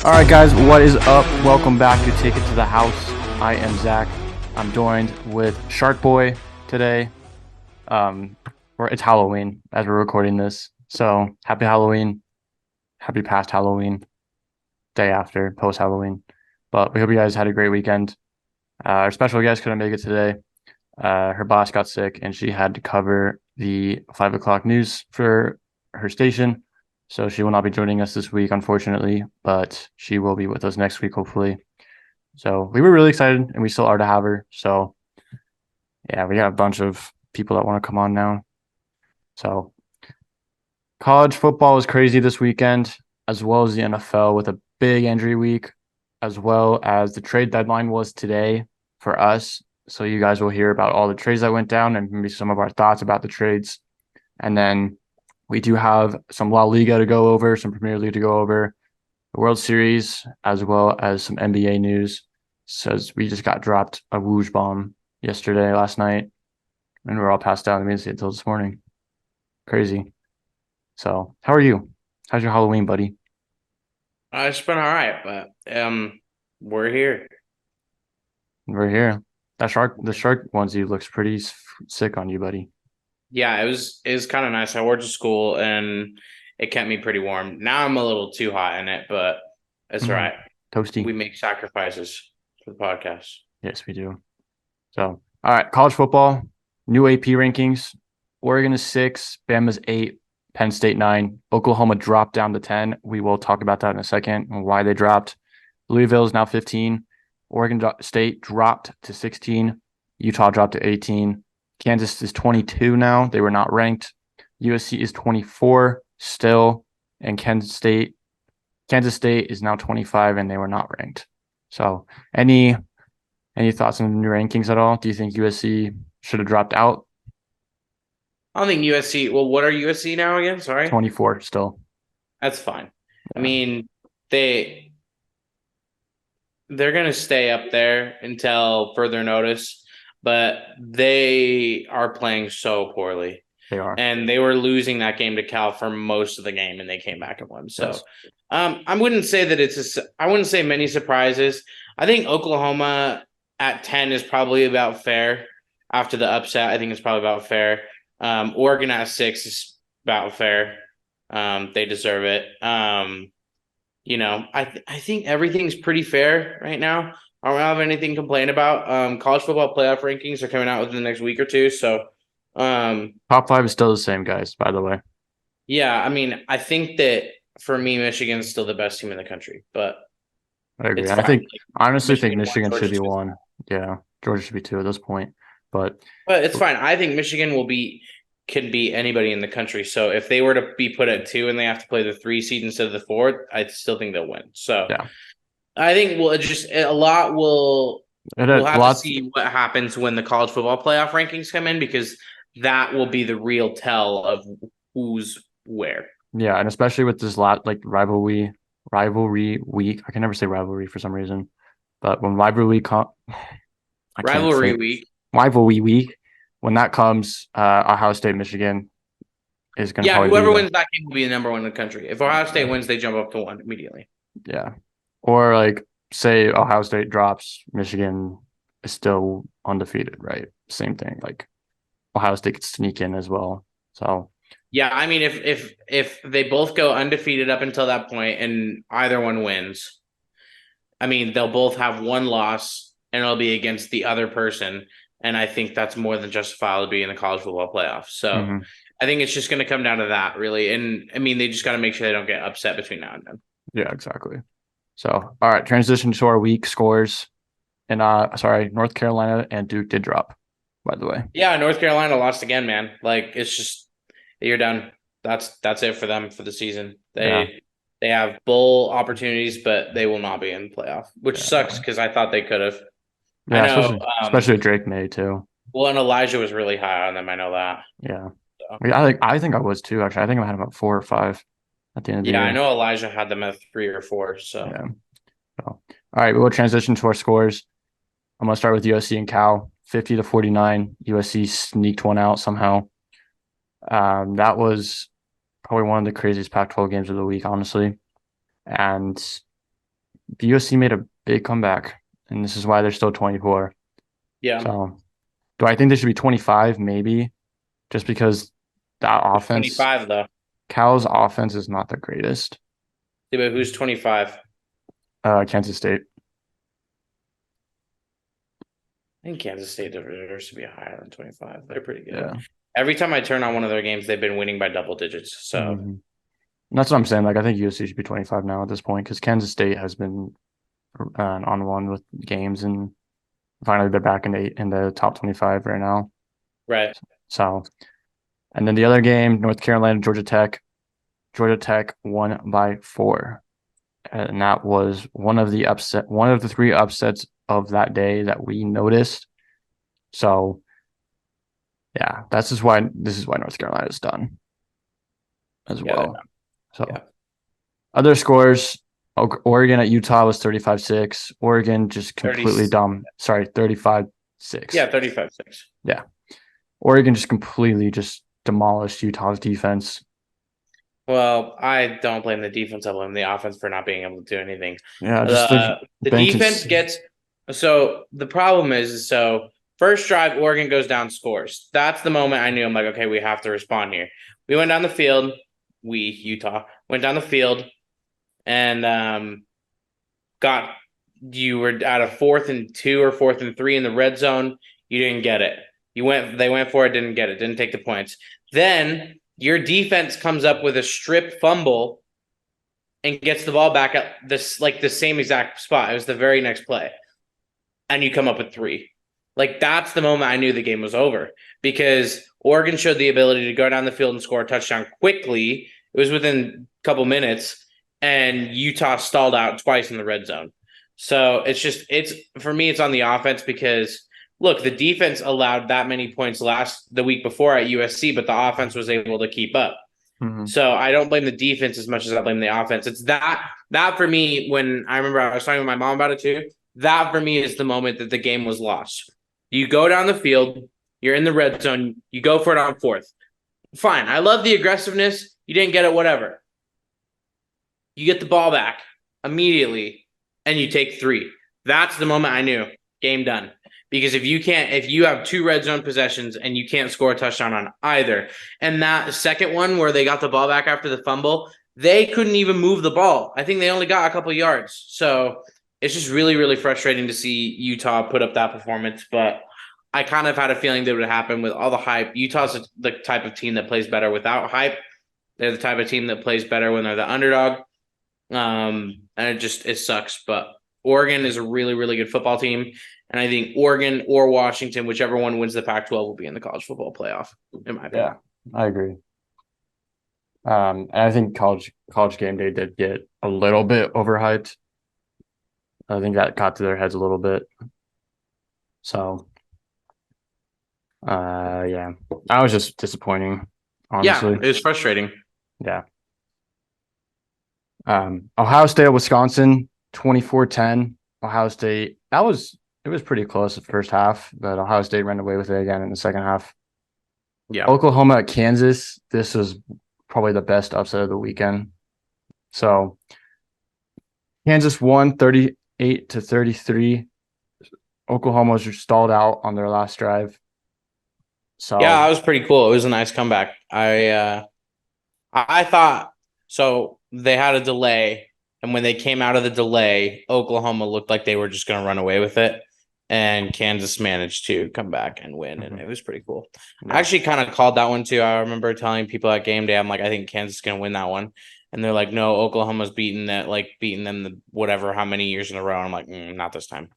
All right, guys, what is up? Welcome back to Take It to the House. I am Zach. I'm joined with Shark Boy today. It's Halloween as we're recording this, so happy Halloween, happy past Halloween, day after, post Halloween. But we hope you guys had a great weekend. Our special guest couldn't make it today. Her boss got sick, and she had to cover the 5 o'clock news for her station. So she will not be joining us this week, unfortunately, but she will be with us next week, hopefully. So we were really excited, and we still are to have her. So yeah, we got a bunch of people that want to come on now. So college football was crazy this weekend, as well as the NFL with a big injury week, as well as the trade deadline was today for us. So you guys will hear about all the trades that went down and maybe some of our thoughts about the trades. And then we do have some La Liga to go over, some Premier League to go over, the World Series, as well as some NBA news. Says we just got dropped a whoosh bomb last night, and we're all passed out immediately until this morning. Crazy. So, how are you? How's your Halloween, buddy? It's been all right, but we're here. We're here. The shark onesie looks pretty sick on you, buddy. Yeah, it was kind of nice. I wore it to school and it kept me pretty warm. Now I'm a little too hot in it, but it's all right. Toasty. We make sacrifices for the podcast. Yes, we do. So, all right, college football, new AP rankings. Oregon is 6, Bama's 8, Penn State 9, Oklahoma dropped down to 10. We will talk about that in a second and why they dropped. Louisville is now 15. Oregon State dropped to 16. Utah dropped to 18. Kansas is 22 now. They were not ranked. USC is 24 still, and Kansas State is now 25, and they were not ranked. So, any thoughts on the new rankings at all? Do you think USC should have dropped out? I don't think USC. Well, what are USC now again? Sorry, 24 still. That's fine. Yeah. I mean, they're gonna stay up there until further notice, but they are playing so poorly. They are. And they were losing that game to Cal for most of the game, and they came back and won. So, Yes. I wouldn't say that I wouldn't say many surprises. I think Oklahoma at 10 is probably about fair after the upset. I think it's probably about fair. Oregon at 6 is about fair. They deserve it. I think everything's pretty fair right now. I don't have anything to complain about. College football playoff rankings are coming out within the next week or two. So, top 5 is still the same, guys, by the way. yeah, I mean, I think that for me, Michigan's still the best team in the country, but I agree. I honestly think Michigan should be 1. Yeah, Georgia should be 2 at this point. But it's fine. I think Michigan can beat anybody in the country. So if they were to be put at 2 and they have to play the 3 seed instead of the 4, I still think they'll win. So yeah. I think we'll have to see what happens when the college football playoff rankings come in, because that will be the real tell of who's where. Yeah, and especially with this rivalry week. I can never say rivalry for some reason, but when rivalry week, when that comes, Ohio State, Michigan is going to whoever wins that game will be the number 1 in the country. If Ohio State wins, they jump up to 1 immediately. Yeah, or say Ohio State drops, Michigan is still undefeated, right? Same thing. Ohio State could sneak in as well. So yeah, I mean, if they both go undefeated up until that point and either one wins, I mean, they'll both have 1 loss and it'll be against the other person. And I think that's more than justifiable to be in the college football playoffs. So I think it's just going to come down to that, really. And I mean, they just got to make sure they don't get upset between now and then. Yeah, exactly. So, all right, transition to our week scores. And North Carolina and Duke did drop, by the way. Yeah, North Carolina lost again, man. It's just, you're done. That's it for them for the season. They have bowl opportunities, but they will not be in the playoff, which sucks because I thought they could have. Yeah, I know, especially Drake May too. Well, and Elijah was really high on them. I know that. Yeah, so. I think I was too. Actually, I think I had about 4 or 5 at the end of the year. Yeah, I know Elijah had them at 3 or 4. So yeah. All right, we will transition to our scores. I'm gonna start with USC and Cal, 50-49. USC sneaked one out somehow. That was probably one of the craziest Pac-12 games of the week, honestly. And the USC made a big comeback, and this is why they're still 24. Yeah. So, do I think they should be 25? Maybe, just because that Who's offense, 25 though? Cal's offense is not the greatest. Yeah, but who's 25? Kansas State. I think Kansas State deserves to be higher than 25. They're pretty good. Yeah. Every time I turn on one of their games, they've been winning by double digits. So Mhm. That's what I'm saying. Like, I think USC should be 25 now at this point because Kansas State has been on one with games, and finally they're back in the top 25 right now. right. So, and then the other game, North Carolina, Georgia Tech. Georgia Tech won by 4, and that was one of the 3 upsets of that day that we noticed. So, yeah, this is why North Carolina is done as Yeah, well. So, yeah. other scores: Oregon at Utah was 35-6. Oregon just completely 30 dumb. Sorry, 35-6. Yeah, 35-6. Yeah, Oregon just completely just demolished Utah's defense. Well, I don't blame the defense. I blame the offense for not being able to do anything. Yeah, just The defense gets so the problem is so first drive, Oregon goes down, scores. That's the moment I knew I'm like, okay, we have to respond here. We went down the field. Utah, went down the field and you were at a 4th and 2 or 4th and 3 in the red zone. You didn't get it. They went for it, didn't get it, didn't take the points. Then your defense comes up with a strip fumble and gets the ball back at this like the same exact spot. It was the very next play. And you come up with 3. Like that's the moment I knew the game was over because Oregon showed the ability to go down the field and score a touchdown quickly. It was within a couple minutes, and Utah stalled out twice in the red zone. So it's for me, it's on the offense because look, the defense allowed that many points the week before at USC, but the offense was able to keep up. Mm-hmm. So I don't blame the defense as much as I blame the offense. It's that for me, when I remember I was talking with my mom about it too, that for me is the moment that the game was lost. You go down the field, you're in the red zone, you go for it on 4th. Fine. I love the aggressiveness. You didn't get it, whatever. You get the ball back immediately and you take 3. That's the moment I knew game done. Because if you have 2 red zone possessions and you can't score a touchdown on either, and that second one where they got the ball back after the fumble, they couldn't even move the ball. I think they only got a couple yards. So it's just really, really frustrating to see Utah put up that performance. But I kind of had a feeling that would happen with all the hype. Utah's the type of team that plays better without hype. They're the type of team that plays better when they're the underdog. And it sucks. But Oregon is a really, really good football team. And I think Oregon or Washington, whichever one wins the Pac-12, will be in the college football playoff, in my opinion. Yeah, I agree. And I think college game day did get a little bit overhyped. I think that got to their heads a little bit. So, yeah, that was just disappointing, honestly. Yeah, it was frustrating. Yeah. Ohio State, Wisconsin, 24-10. Ohio State, it was pretty close the first half, but Ohio State ran away with it again in the second half. Yeah. Oklahoma at Kansas, this was probably the best upset of the weekend. So Kansas won 38-33. Oklahoma was just stalled out on their last drive. So yeah, that was pretty cool. It was a nice comeback. I thought so. They had a delay, and when they came out of the delay, Oklahoma looked like they were just going to run away with it, and Kansas managed to come back and win, and it was pretty cool. Yeah. I actually kind of called that one too. I remember telling people at game day, I'm like, I think Kansas is going to win that one, and they're like, no, Oklahoma's beating them whatever how many years in a row. And I'm like, not this time.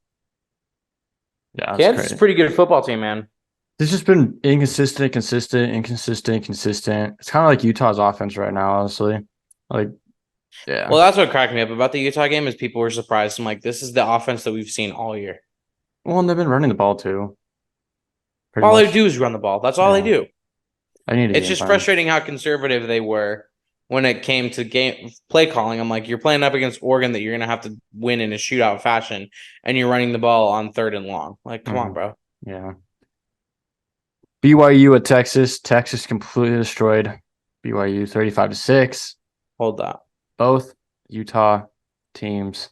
Yeah, Kansas is a pretty good football team, man. It's just been inconsistent. It's kind of like Utah's offense right now, honestly. Like, yeah. Well, that's what cracked me up about the Utah game is people were surprised. I'm like, this is the offense that we've seen all year. Well, and they've been running the ball too. All they do is run the ball. That's all they do. It's just frustrating how conservative they were when it came to game play calling. I'm like, you're playing up against Oregon that you're going to have to win in a shootout fashion, and you're running the ball on 3rd and long. Like, come on, bro. Yeah. BYU at Texas. Texas completely destroyed BYU 35-6. Hold that. Both Utah teams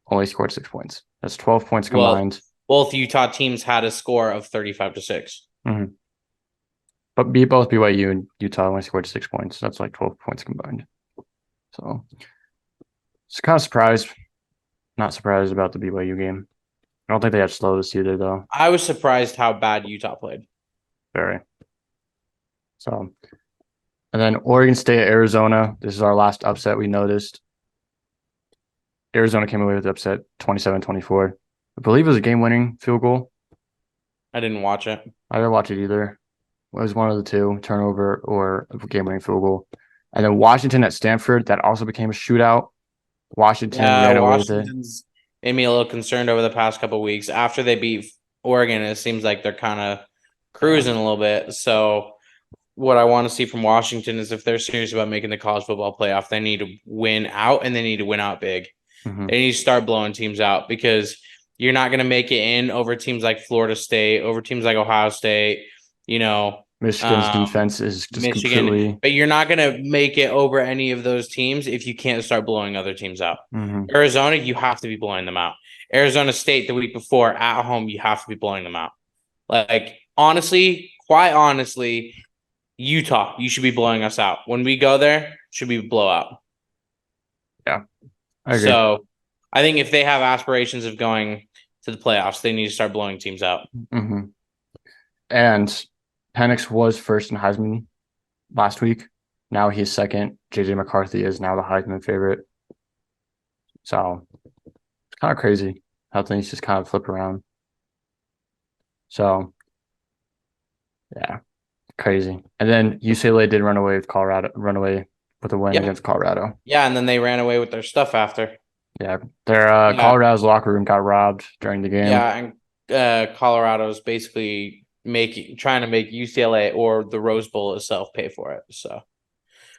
only scored 6 points. That's 12 points Well, combined. both Utah teams had a score of 35-6. Mm-hmm. But both BYU and Utah only scored 6 points. That's like 12 points combined. So it's kind of surprised. Not surprised about the BYU game. I don't think they had slows either, though. I was surprised how bad Utah played. Very. So, and then Oregon State, Arizona. This is our last upset we noticed. Arizona came away with the upset 27-24. I believe it was a game-winning field goal. I didn't watch it. I didn't watch it either. It was one of the two, turnover or a game-winning field goal. And then Washington at Stanford, that also became a shootout. Washington ran away with it. Washington's made me a little concerned over the past couple of weeks. After they beat Oregon, it seems like they're kind of cruising a little bit. So what I want to see from Washington is if they're serious about making the college football playoff, they need to win out and they need to win out big. Mhm. They need to start blowing teams out because you're not going to make it in over teams like Florida State, over teams like Ohio State, Michigan's defense is just completely. but you're not going to make it over any of those teams if you can't start blowing other teams out. Mhm. Arizona, you have to be blowing them out. Arizona State the week before at home, you have to be blowing them out. Like, honestly, quite honestly, Utah, you should be blowing us out. When we go there, should be blowout. Yeah, I agree. So I think if they have aspirations of going to the playoffs, they need to start blowing teams out. Mm-hmm. And Penix was first in Heisman last week. Now he's second. JJ McCarthy is now the Heisman favorite. So it's kind of crazy how things just kind of flip around. So yeah, crazy. And then UCLA did run away with a win against Colorado. Yeah, and then they ran away with their stuff after. Yeah, their Colorado's locker room got robbed during the game. Yeah, and Colorado's basically trying to make UCLA or the Rose Bowl itself pay for it. So,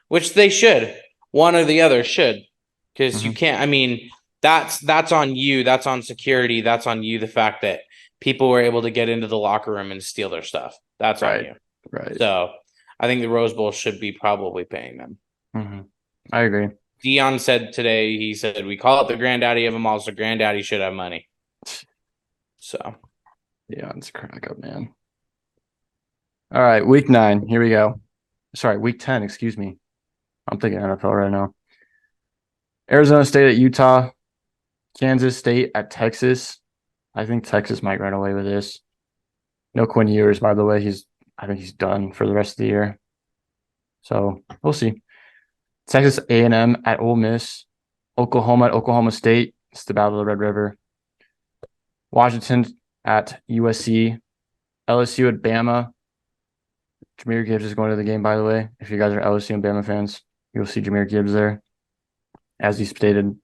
which they should, one or the other should, because you can't. I mean, that's on you. That's on security. That's on you. The fact that people were able to get into the locker room and steal their stuff. That's on you. Right. So, I think the Rose Bowl should be probably paying them. Mm-hmm. I agree. Dion said today, he said, we call it the granddaddy of them all, so granddaddy should have money. So. Yeah, it's a crack up, man. All right, week 9. Here we go. Sorry, week 10, excuse me. I'm thinking NFL right now. Arizona State at Utah. Kansas State at Texas. I think Texas might run away with this. No Quinn Ewers, by the way. I think he's done for the rest of the year. So we'll see. Texas A&M at Ole Miss. Oklahoma at Oklahoma State. It's the Battle of the Red River. Washington at USC. LSU at Bama. Jahmyr Gibbs is going to the game, by the way. If you guys are LSU and Bama fans, you'll see Jahmyr Gibbs there, as he stated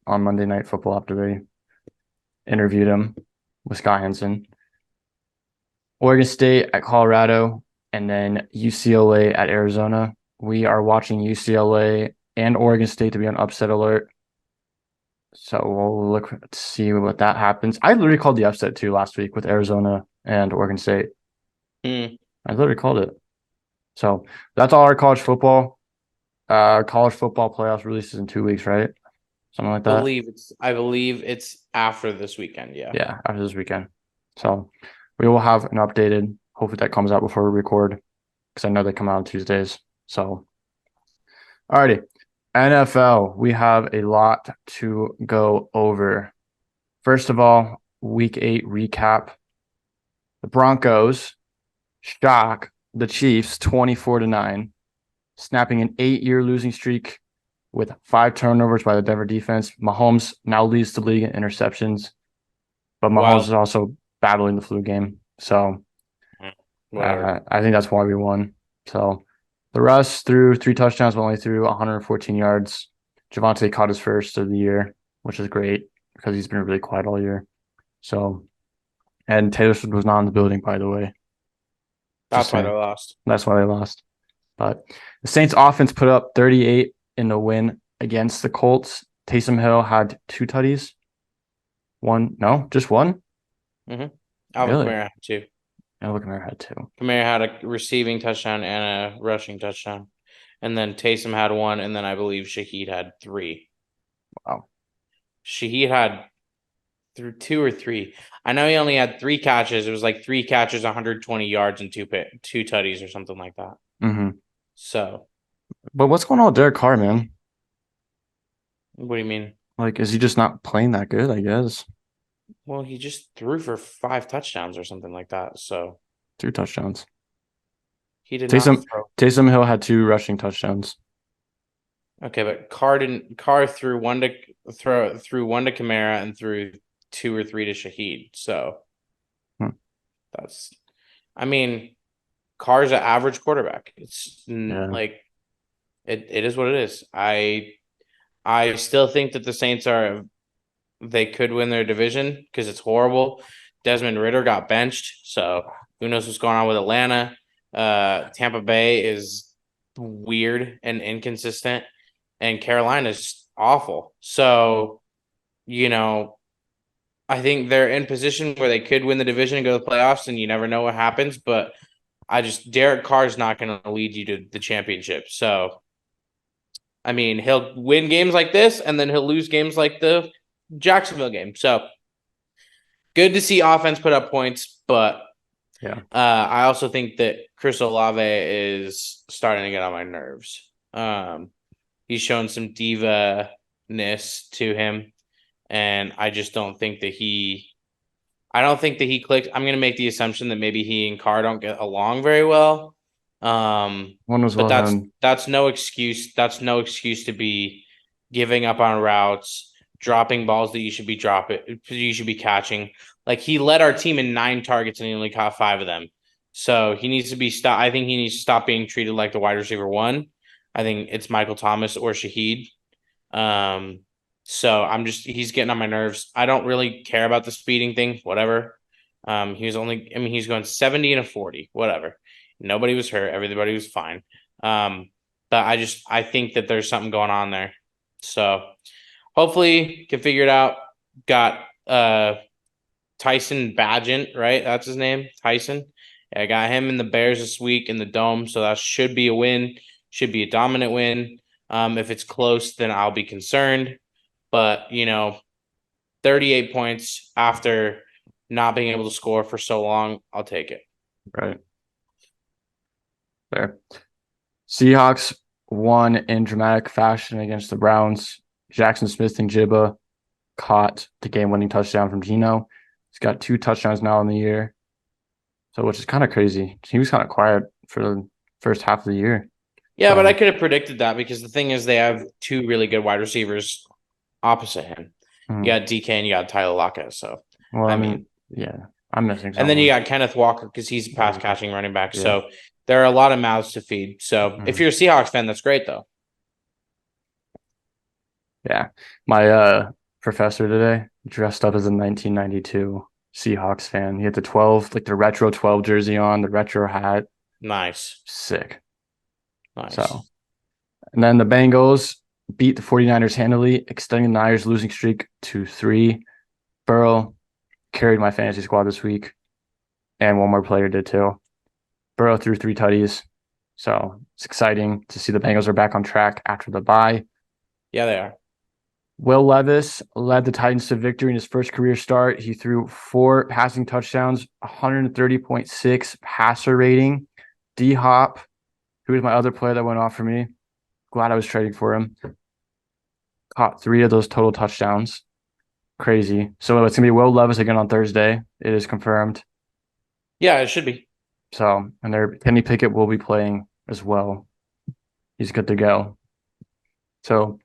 on Monday Night Football after they interviewed him with Scott Hansen. Oregon State at Colorado, and then UCLA at Arizona. We are watching UCLA and Oregon State to be on upset alert. So we'll look to see what that happens. I literally called the upset too last week with Arizona and Oregon State. I literally called it. So that's all our college football. College football playoffs releases in 2 weeks, right? Something like that. I believe it's after this weekend. Yeah. Yeah, after this weekend. So we will have an updated. Hopefully that comes out before we record, because I know they come out on Tuesdays. So, alrighty. NFL, we have a lot to go over. First of all, week 8 recap. The Broncos shock the Chiefs 24-9, snapping an 8-year losing streak with 5 turnovers by the Denver defense. Mahomes now leads the league in interceptions, but Mahomes is also battling the flu game. So I think that's why we won. So the Russ threw 3 touchdowns, but only threw 114 yards. Javonte caught his first of the year, which is great because he's been really quiet all year. So, and Taylor Swift was not in the building, by the way. That's why they lost. That's why they lost. But the Saints offense put up 38 in the win against the Colts. Taysom Hill had 2 tutties. Just one? Mm-hmm. Alvin Kamara had 2. Alvin Kamara had 2. Kamara had a receiving touchdown and a rushing touchdown. And then Taysom had 1, and then I believe Shaheed had 3. Wow. Shahid had through 2 or 3. I know he only had 3 catches. It was like 3 catches, 120 yards, and two tutties or something like that. Mm-hmm. So, But what's going on with Derek Carr, man? what do you mean? Like, is he just not playing that good, I guess? Well, he just threw for 5 touchdowns or something like that. So 2 touchdowns. he did not Taysom throw. Taysom Hill had 2 rushing touchdowns. Okay, but Carr threw one to Kamara and threw 2 or 3 to Shahid. So Hmm. that's, I mean, Carr's an average quarterback. It's Yeah. like it is what it is. I still think that the Saints they could win their division because it's horrible. Desmond Ridder got benched, so who knows what's going on with Atlanta. Tampa Bay is weird and inconsistent, and Carolina's awful. So, you know, I think they're in position where they could win the division and go to the playoffs, and you never know what happens. But Derek Carr's not going to lead you to the championship. So, I mean, he'll win games like this, and then he'll lose games like the Jacksonville game. So, good to see offense put up points, but Yeah. I also think that Chris Olave is starting to get on my nerves. He's shown some diva-ness to him, and I just don't think that I don't think that he clicked. I'm going to make the assumption that maybe he and Carr don't get along very well. One was But well done. that's no excuse. That's no excuse to be giving up on routes, dropping balls that you should be catching. Like, he led our team in 9 targets and he only caught 5 of them. So he needs to be stopped. I think he needs to stop being treated like the wide receiver one. I think it's Michael Thomas or Shahid. So he's getting on my nerves. I don't really care about the speeding thing, whatever. He's going 70 and a 40, whatever. Nobody was hurt. Everybody was fine. But I think that there's something going on there. So hopefully can figure it out. Got Tyson Bagent, right? That's his name, Tyson. Yeah, I got him in the Bears this week in the Dome, so that should be a win. Should be a dominant win. If it's close, then I'll be concerned. But 38 points after not being able to score for so long, I'll take it. Right. There. Seahawks won in dramatic fashion against the Browns. Jackson Smith and Jibba caught the game-winning touchdown from Geno. He's got 2 touchdowns now in the year. So, which is kind of crazy. He was kind of quiet for the first half of the year. Yeah, but I could have predicted that because the thing is they have 2 really good wide receivers opposite him. You got DK and you got Tyler Lockett. So, well, I mean, yeah, I'm missing someone. And then you got Kenneth Walker because he's a pass catching running back. Yeah. So there are a lot of mouths to feed. So if you're a Seahawks fan, that's great though. Yeah. My professor today dressed up as a 1992 Seahawks fan. He had the retro 12 jersey on, the retro hat. Nice. Sick. Nice. So, and then the Bengals beat the 49ers handily, extending the Niners losing streak to 3. Burrow carried my fantasy squad this week, and one more player did too. Burrow threw 3 tutties, so it's exciting to see the Bengals are back on track after the bye. Yeah, they are. Will Levis led the Titans to victory in his first career start. He threw 4 passing touchdowns, 130.6 passer rating. D-Hop, who was my other player that went off for me, glad I was trading for him, caught 3 of those total touchdowns. Crazy. So it's going to be Will Levis again on Thursday. It is confirmed. Yeah, it should be. So, and Kenny Pickett will be playing as well. He's good to go. So,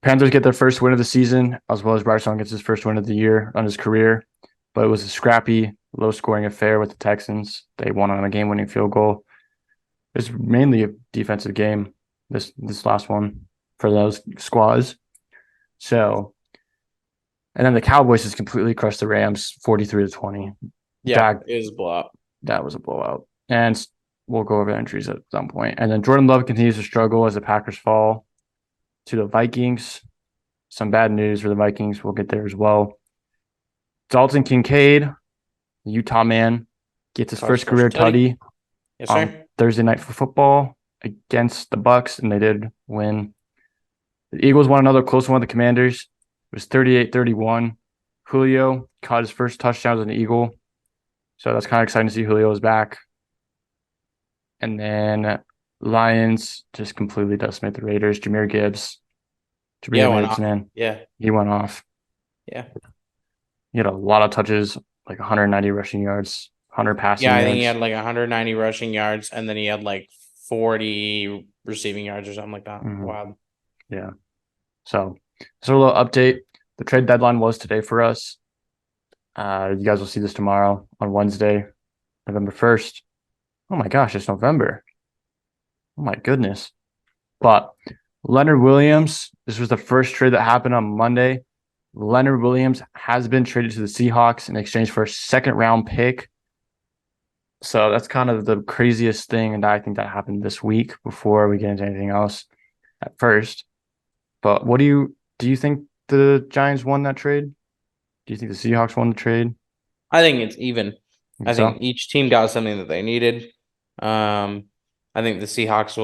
Panthers get their first win of the season, as well as Bryce Young gets his first win of the year on his career. But it was a scrappy, low-scoring affair with the Texans. They won on a game-winning field goal. It's mainly a defensive game, this last one, for those squads. So, and then the Cowboys just completely crushed the Rams, 43-20. Yeah, it was a blowout. That was a blowout. And we'll go over injuries at some point. And then Jordan Love continues to struggle as the Packers fall to the Vikings. Some bad news for the Vikings. We'll get there as well. Dalton Kincaid, the Utah man, gets his first career tutty on Thursday Night Football against the Bucks, and they did win. The Eagles won another close one with the Commanders. was 38-31. Julio caught his first touchdown as an Eagle. So that's kind of exciting to see Julio is back. And then Lions just completely decimate the Raiders. Jahmyr Gibbs. Yeah, Jahmyr went Gibbs, off. man. Yeah, He went off. yeah, He had a lot of touches, like 190 rushing yards, 100 passing yeah. I think he yards. had like 190 rushing yards, and then he had like 40 receiving yards or something like that. Mhm. Wow. Yeah. So a little update. The trade deadline was today for us. You guys will see this tomorrow on Wednesday, November 1st. Oh my gosh, it's November. Oh my goodness. But Leonard Williams, this was the first trade that happened on Monday. Leonard Williams has been traded to the Seahawks in exchange for a second round pick. So that's kind of the craziest thing, and I think that happened this week before we get into anything else at first. But what do you think the Giants won that trade? Do you think the Seahawks won the trade? I think it's even. Think I think so? each team got something that they needed. I think the Seahawks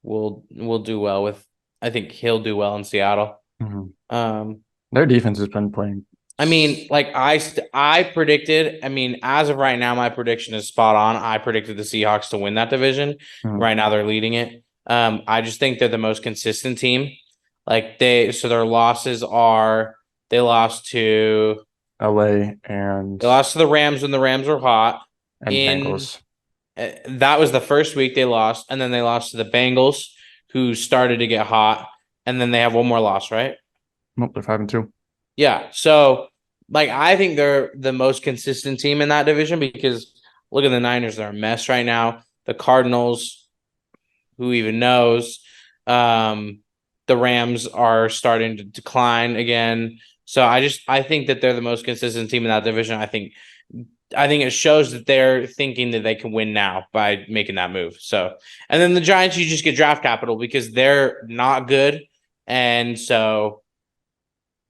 will do well with. I think he'll do well in Seattle. Mhm. Um, Their defense has been playing. I mean, like I predicted. I mean, as of right now, my prediction is spot on. I predicted the Seahawks to win that division. Mhm. Right now, they're leading it. I just think they're the most consistent team. Like their losses are they lost to LA and they lost to the Rams when the Rams were hot. In Bengals. that was the first week they lost, and then they lost to the Bengals, who started to get hot, and then they have one more loss, right? Nope, they're 5-2. Yeah. So, like, I think they're the most consistent team in that division because look at the Niners; they're a mess right now. The Cardinals, who even knows? The Rams are starting to decline again. So I think that they're the most consistent team in that division. I think it shows that they're thinking that they can win now by making that move. So, and then the Giants, you just get draft capital because they're not good, and so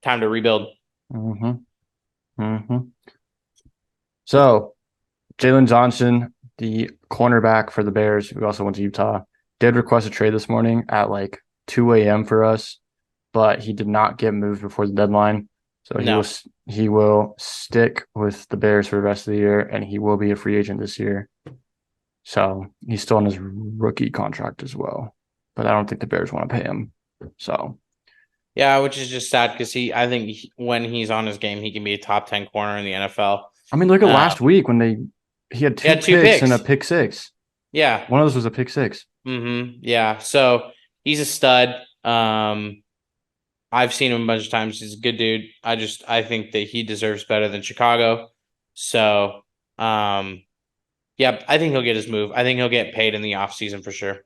time to rebuild. Mm-hmm. Mm-hmm. So Jalen Johnson, the cornerback for the Bears, who also went to Utah, did request a trade this morning at like 2 a.m. for us, but he did not get moved before the deadline. So No, he will stick with the Bears for the rest of the year, and he will be a free agent this year. So he's still on his rookie contract as well, but I don't think the Bears want to pay him. So yeah, which is just sad because when he's on his game, he can be a top 10 corner in the NFL. I mean, look at Uh, last week when he had he two had two picks and a picks. pick six. Yeah. One of those was a pick six. Yeah. So he's a stud. I've seen him a bunch of times. He's a good dude. I think that he deserves better than Chicago. So, yeah, I think he'll get his move. I think he'll get paid in the offseason for sure.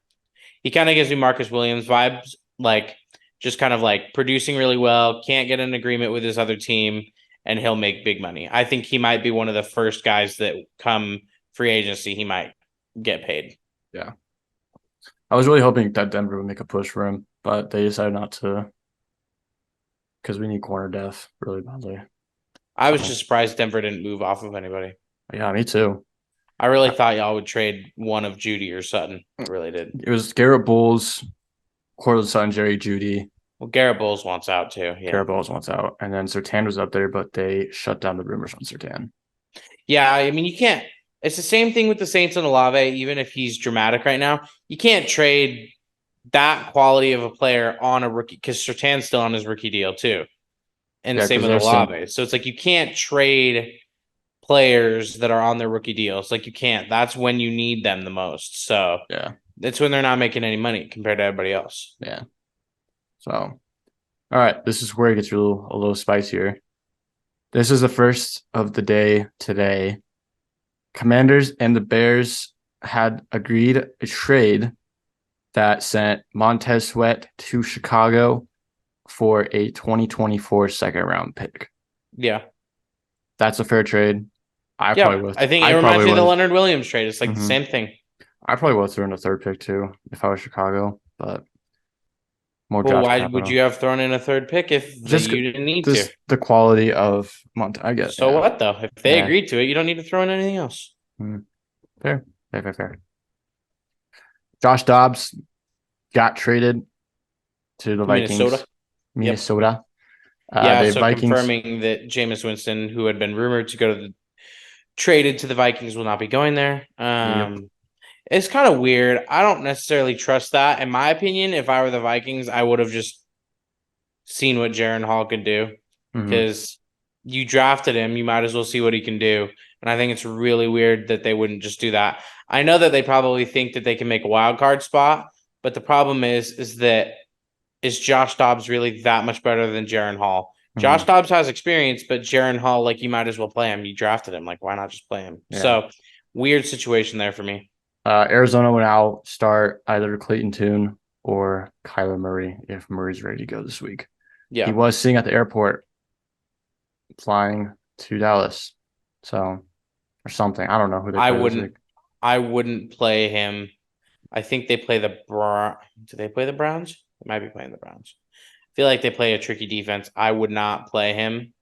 He kind of gives me Marcus Williams vibes, like just kind of like producing really well, can't get an agreement with his other team, and he'll make big money. I think he might be one of the first guys that come free agency, he might get paid. Yeah. I was really hoping that Denver would make a push for him, but they decided not to because we need corner depth really badly. I was So, just surprised Denver didn't move off of anybody. yeah, me too. I really thought y'all would trade one of Judy or Sutton. I really did. It was Garrett Bowles, Cortland Sutton, Jerry Judy. Well, Garrett Bowles wants out too. Yeah. Garrett Bowles wants out. And then Sertan was up there, but they shut down the rumors on Sertan. Yeah, I mean, you can't. It's the same thing with the Saints and Olave, even if he's dramatic right now. You can't trade that quality of a player on a rookie because Sertan's still on his rookie deal too. And Yeah, same with Olave. So it's like you can't trade players that are on their rookie deals. Like you can't. That's when you need them the most. So yeah, that's when they're not making any money compared to everybody else. yeah. So, all right, this is where it gets a little spicier. This is the first of the day today. Commanders and the Bears had agreed a trade that sent Montez Sweat to Chicago for a 2024 second round pick. Yeah. That's a fair trade. I think it reminds me of the Leonard Williams trade. It's like the same thing. I probably would have thrown a third pick too if I was Chicago, but more Well, draft why capital. would you have thrown in a third pick if you didn't need to? The quality of Montez. I guess. So what though? If they agreed to it, you don't need to throw in anything else. Fair. Josh Dobbs got traded to the Vikings. Minnesota. Minnesota. Yeah, The so Vikings. confirming that Jameis Winston, who had been rumored to go to the traded to the Vikings, will not be going there. Yep. It's kind of weird. I don't necessarily trust that. In my opinion, if I were the Vikings, I would have just seen what Jaron Hall could do Hmm. because you drafted him. You might as well see what he can do. And I think it's really weird that they wouldn't just do that. I know that they probably think that they can make a wild card spot, but the problem is that is Josh Dobbs really that much better than Jaron Hall? Josh Hmm. Dobbs has experience, but Jaron Hall, like you might as well play him. You drafted him. Like, why not just play him? Yeah. So weird situation there for me. Arizona would now start either Clayton Tune or Kyler Murray if Murray's ready to go this week. He Yeah. was sitting at the airport flying to Dallas. So, or something. I don't know who they I play this wouldn't week. I wouldn't play him. I think they play the Do they play the Browns? They might be playing the Browns. I feel like they play a tricky defense. I would not play him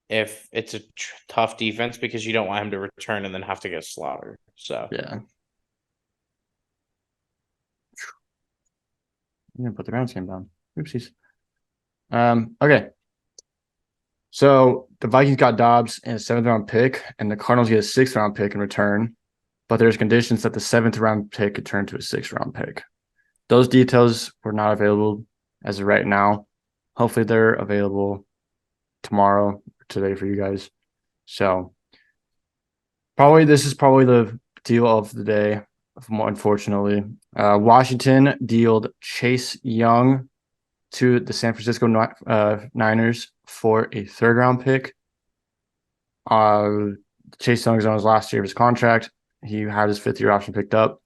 if it's a tough defense because you don't want him to return and then have to get slaughtered. So Yeah. I'm gonna put the Browns game down. Oopsies. Okay. So the Vikings got Dobbs in a 7th round pick, and the Cardinals get a 6th round pick in return. But there's conditions that the 7th round pick could turn to a 6th round pick. Those details were not available as of right now. Hopefully they're available tomorrow or today for you guys. So this is probably the deal of the day, unfortunately. Washington dealed Chase Young to the San Francisco Niners for a 3rd round pick. Chase Young is on his last year of his contract. He had his 5th year option picked up.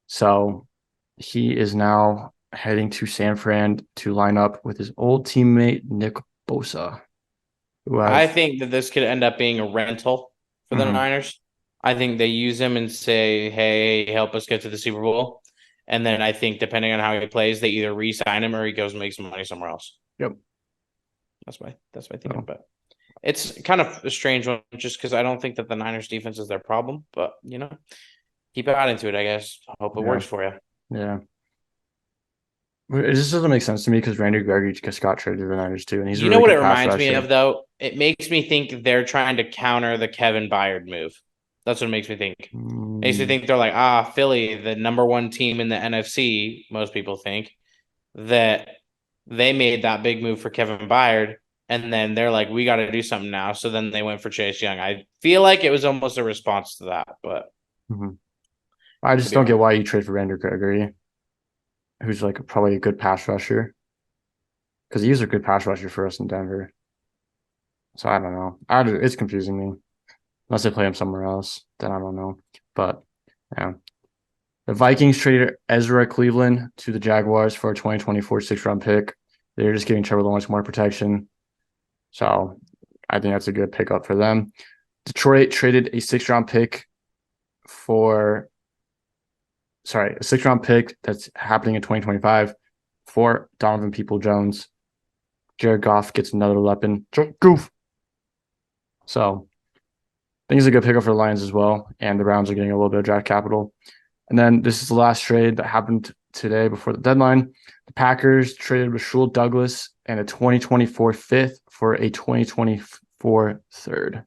So he is now heading to San Fran to line up with his old teammate, Nick Bosa. I think that this could end up being a rental for the Niners. I think they use him and say, "Hey, help us get to the Super Bowl." And then I think depending on how he plays, they either re-sign him or he goes and makes some money somewhere else. Yep. That's my thinking. But it's kind of a strange one just because I don't think that the Niners defense is their problem. But keep adding to it, I guess. I hope it works for you. Yeah. It just doesn't make sense to me because Randy Gregory just got traded to the Niners too, and he's You a know really what it good pass reminds me rusher. of, though? It makes me think they're trying to counter the Kevin Byard move. That's what it makes me think. Makes me think they're like, Philly, the number one team in the NFC, most people think, that they made that big move for Kevin Byard, and then they're like, we got to do something now. So then they went for Chase Young. I feel like it was almost a response to that, but I just don't get why you trade for Randy Gregory, who's like probably a good pass rusher, because he was a good pass rusher for us in Denver. So I don't know. It's confusing me. Unless they play him somewhere else, then I don't know. But yeah. The Vikings traded Ezra Cleveland to the Jaguars for a 2024 6th round pick. They're just giving Trevor Lawrence more protection. So I think that's a good pickup for them. Detroit traded a 6th round pick a 6th round pick that's happening in 2025 for Donovan People-Jones. Jared Goff gets another weapon. Goof. So I think it's a good pickup for the Lions as well. And the Browns are getting a little bit of draft capital. And then this is the last trade that happened today before the deadline. The Packers traded Rasul Douglas and a 2024 5th for a 2024 3rd.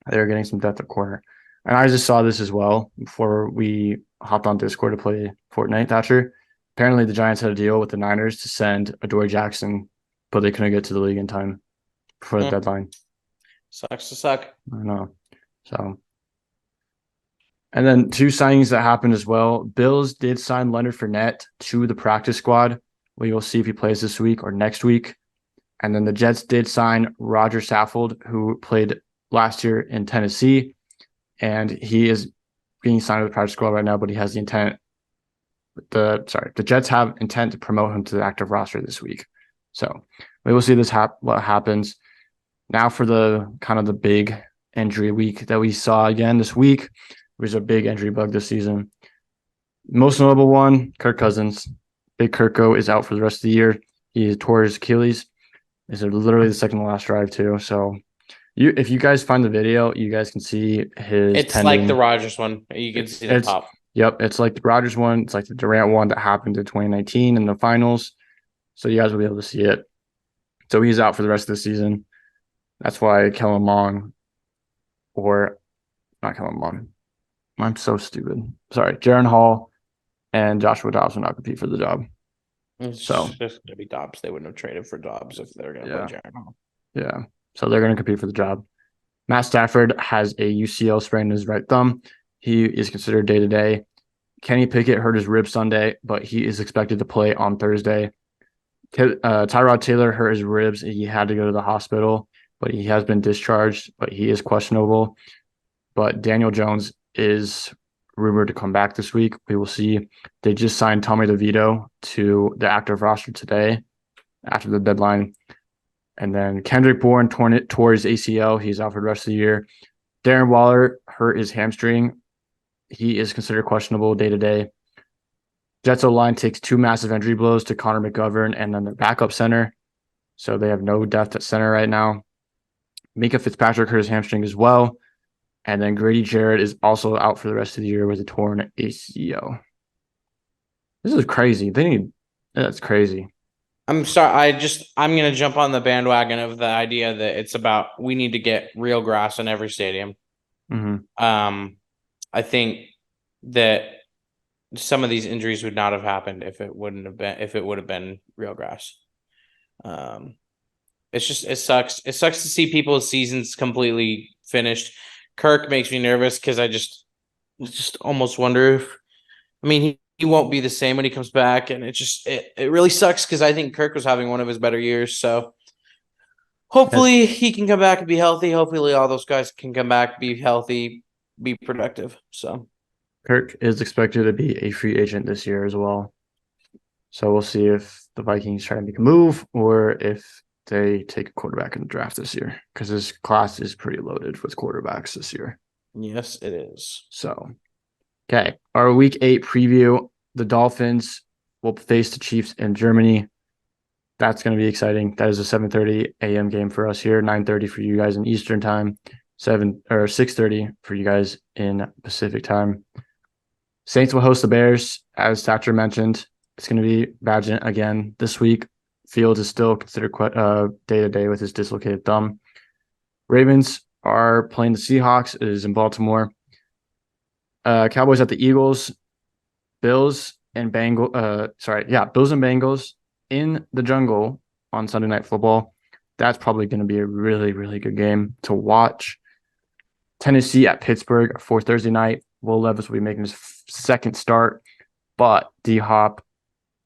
They're getting some depth at corner. And I just saw this as well before we hopped on Discord to play Fortnite, Thatcher. Apparently the Giants had a deal with the Niners to send Adoree Jackson, but they couldn't get to the league in time for the deadline. Sucks to suck. I know. So, and then 2 signings that happened as well. Bills did sign Leonard Fournette to the practice squad. We will see if he plays this week or next week. And then the Jets did sign Roger Saffold, who played last year in Tennessee. And he is being signed to the practice squad right now, but he has the intent. The Jets have intent to promote him to the active roster this week. So we will see what happens. Now for the kind of the big injury week that we saw again this week. There's a big injury bug this season. Most notable one, Kirk Cousins. Big Kirko is out for the rest of the year. He tore his Achilles. It's literally the second to last drive too. So if you guys find the video, you guys can see his It's tendon. like the Rodgers one. You can see the top. Yep, it's like the Rodgers one. It's like the Durant one that happened in 2019 in the finals. So you guys will be able to see it. So he's out for the rest of the season. That's why Kellen Mond or not Kellen Mond. I'm so stupid. Sorry, Jaron Hall and Joshua Dobbs will not compete for the job. It's So just gonna be Dobbs. They wouldn't have traded for Dobbs if they're gonna play Jaron Hall. Yeah. So they're going to compete for the job. Matt Stafford has a UCL sprain in his right thumb. He is considered day to day. Kenny Pickett hurt his rib Sunday, but he is expected to play on Thursday. Tyrod Taylor hurt his ribs. He had to go to the hospital, but he has been discharged, but he is questionable. But Daniel Jones is rumored to come back this week. We will see. They just signed Tommy DeVito to the active roster today after the deadline. And then Kendrick Bourne tore his ACL. He's out for the rest of the year. Darren Waller hurt his hamstring. He is considered questionable day to day. Jets O-line takes 2 massive injury blows to Connor McGovern and then their backup center. So they have no depth at center right now. Mika Fitzpatrick hurt his hamstring as well. And then Grady Jarrett is also out for the rest of the year with a torn ACL. This is crazy. That's crazy. I'm sorry. I'm going to jump on the bandwagon of the idea that it's about we need to get real grass in every stadium. Mm-hmm. I think that some of these injuries would not have happened if it would have been real grass. It sucks. It sucks to see people's seasons completely finished. Kirk makes me nervous because I just almost wonder if, he won't be the same when he comes back, and it really sucks because I think Kirk was having one of his better years. So hopefully he can come back and be healthy. Hopefully all those guys can come back, be healthy, be productive. So Kirk is expected to be a free agent this year as well. So we'll see if the Vikings try to make a move or if they take a quarterback in the draft this year, because this class is pretty loaded with quarterbacks this year. Yes, it is. So, okay. Our week 8 preview, the Dolphins will face the Chiefs in Germany. That's going to be exciting. That is a 7:30 a.m. game for us here, 9:30 for you guys in Eastern time, 6:30 for you guys in Pacific time. Saints will host the Bears, as Thatcher mentioned. It's going to be Badgett again this week. Fields is still considered day-to-day with his dislocated thumb. Ravens are playing the Seahawks. It is in Baltimore. Cowboys at the Eagles. Bills and Bengals in the jungle on Sunday Night Football. That's probably going to be a really, really good game to watch. Tennessee at Pittsburgh for Thursday night. Will Levis will be making his second start, but D-Hop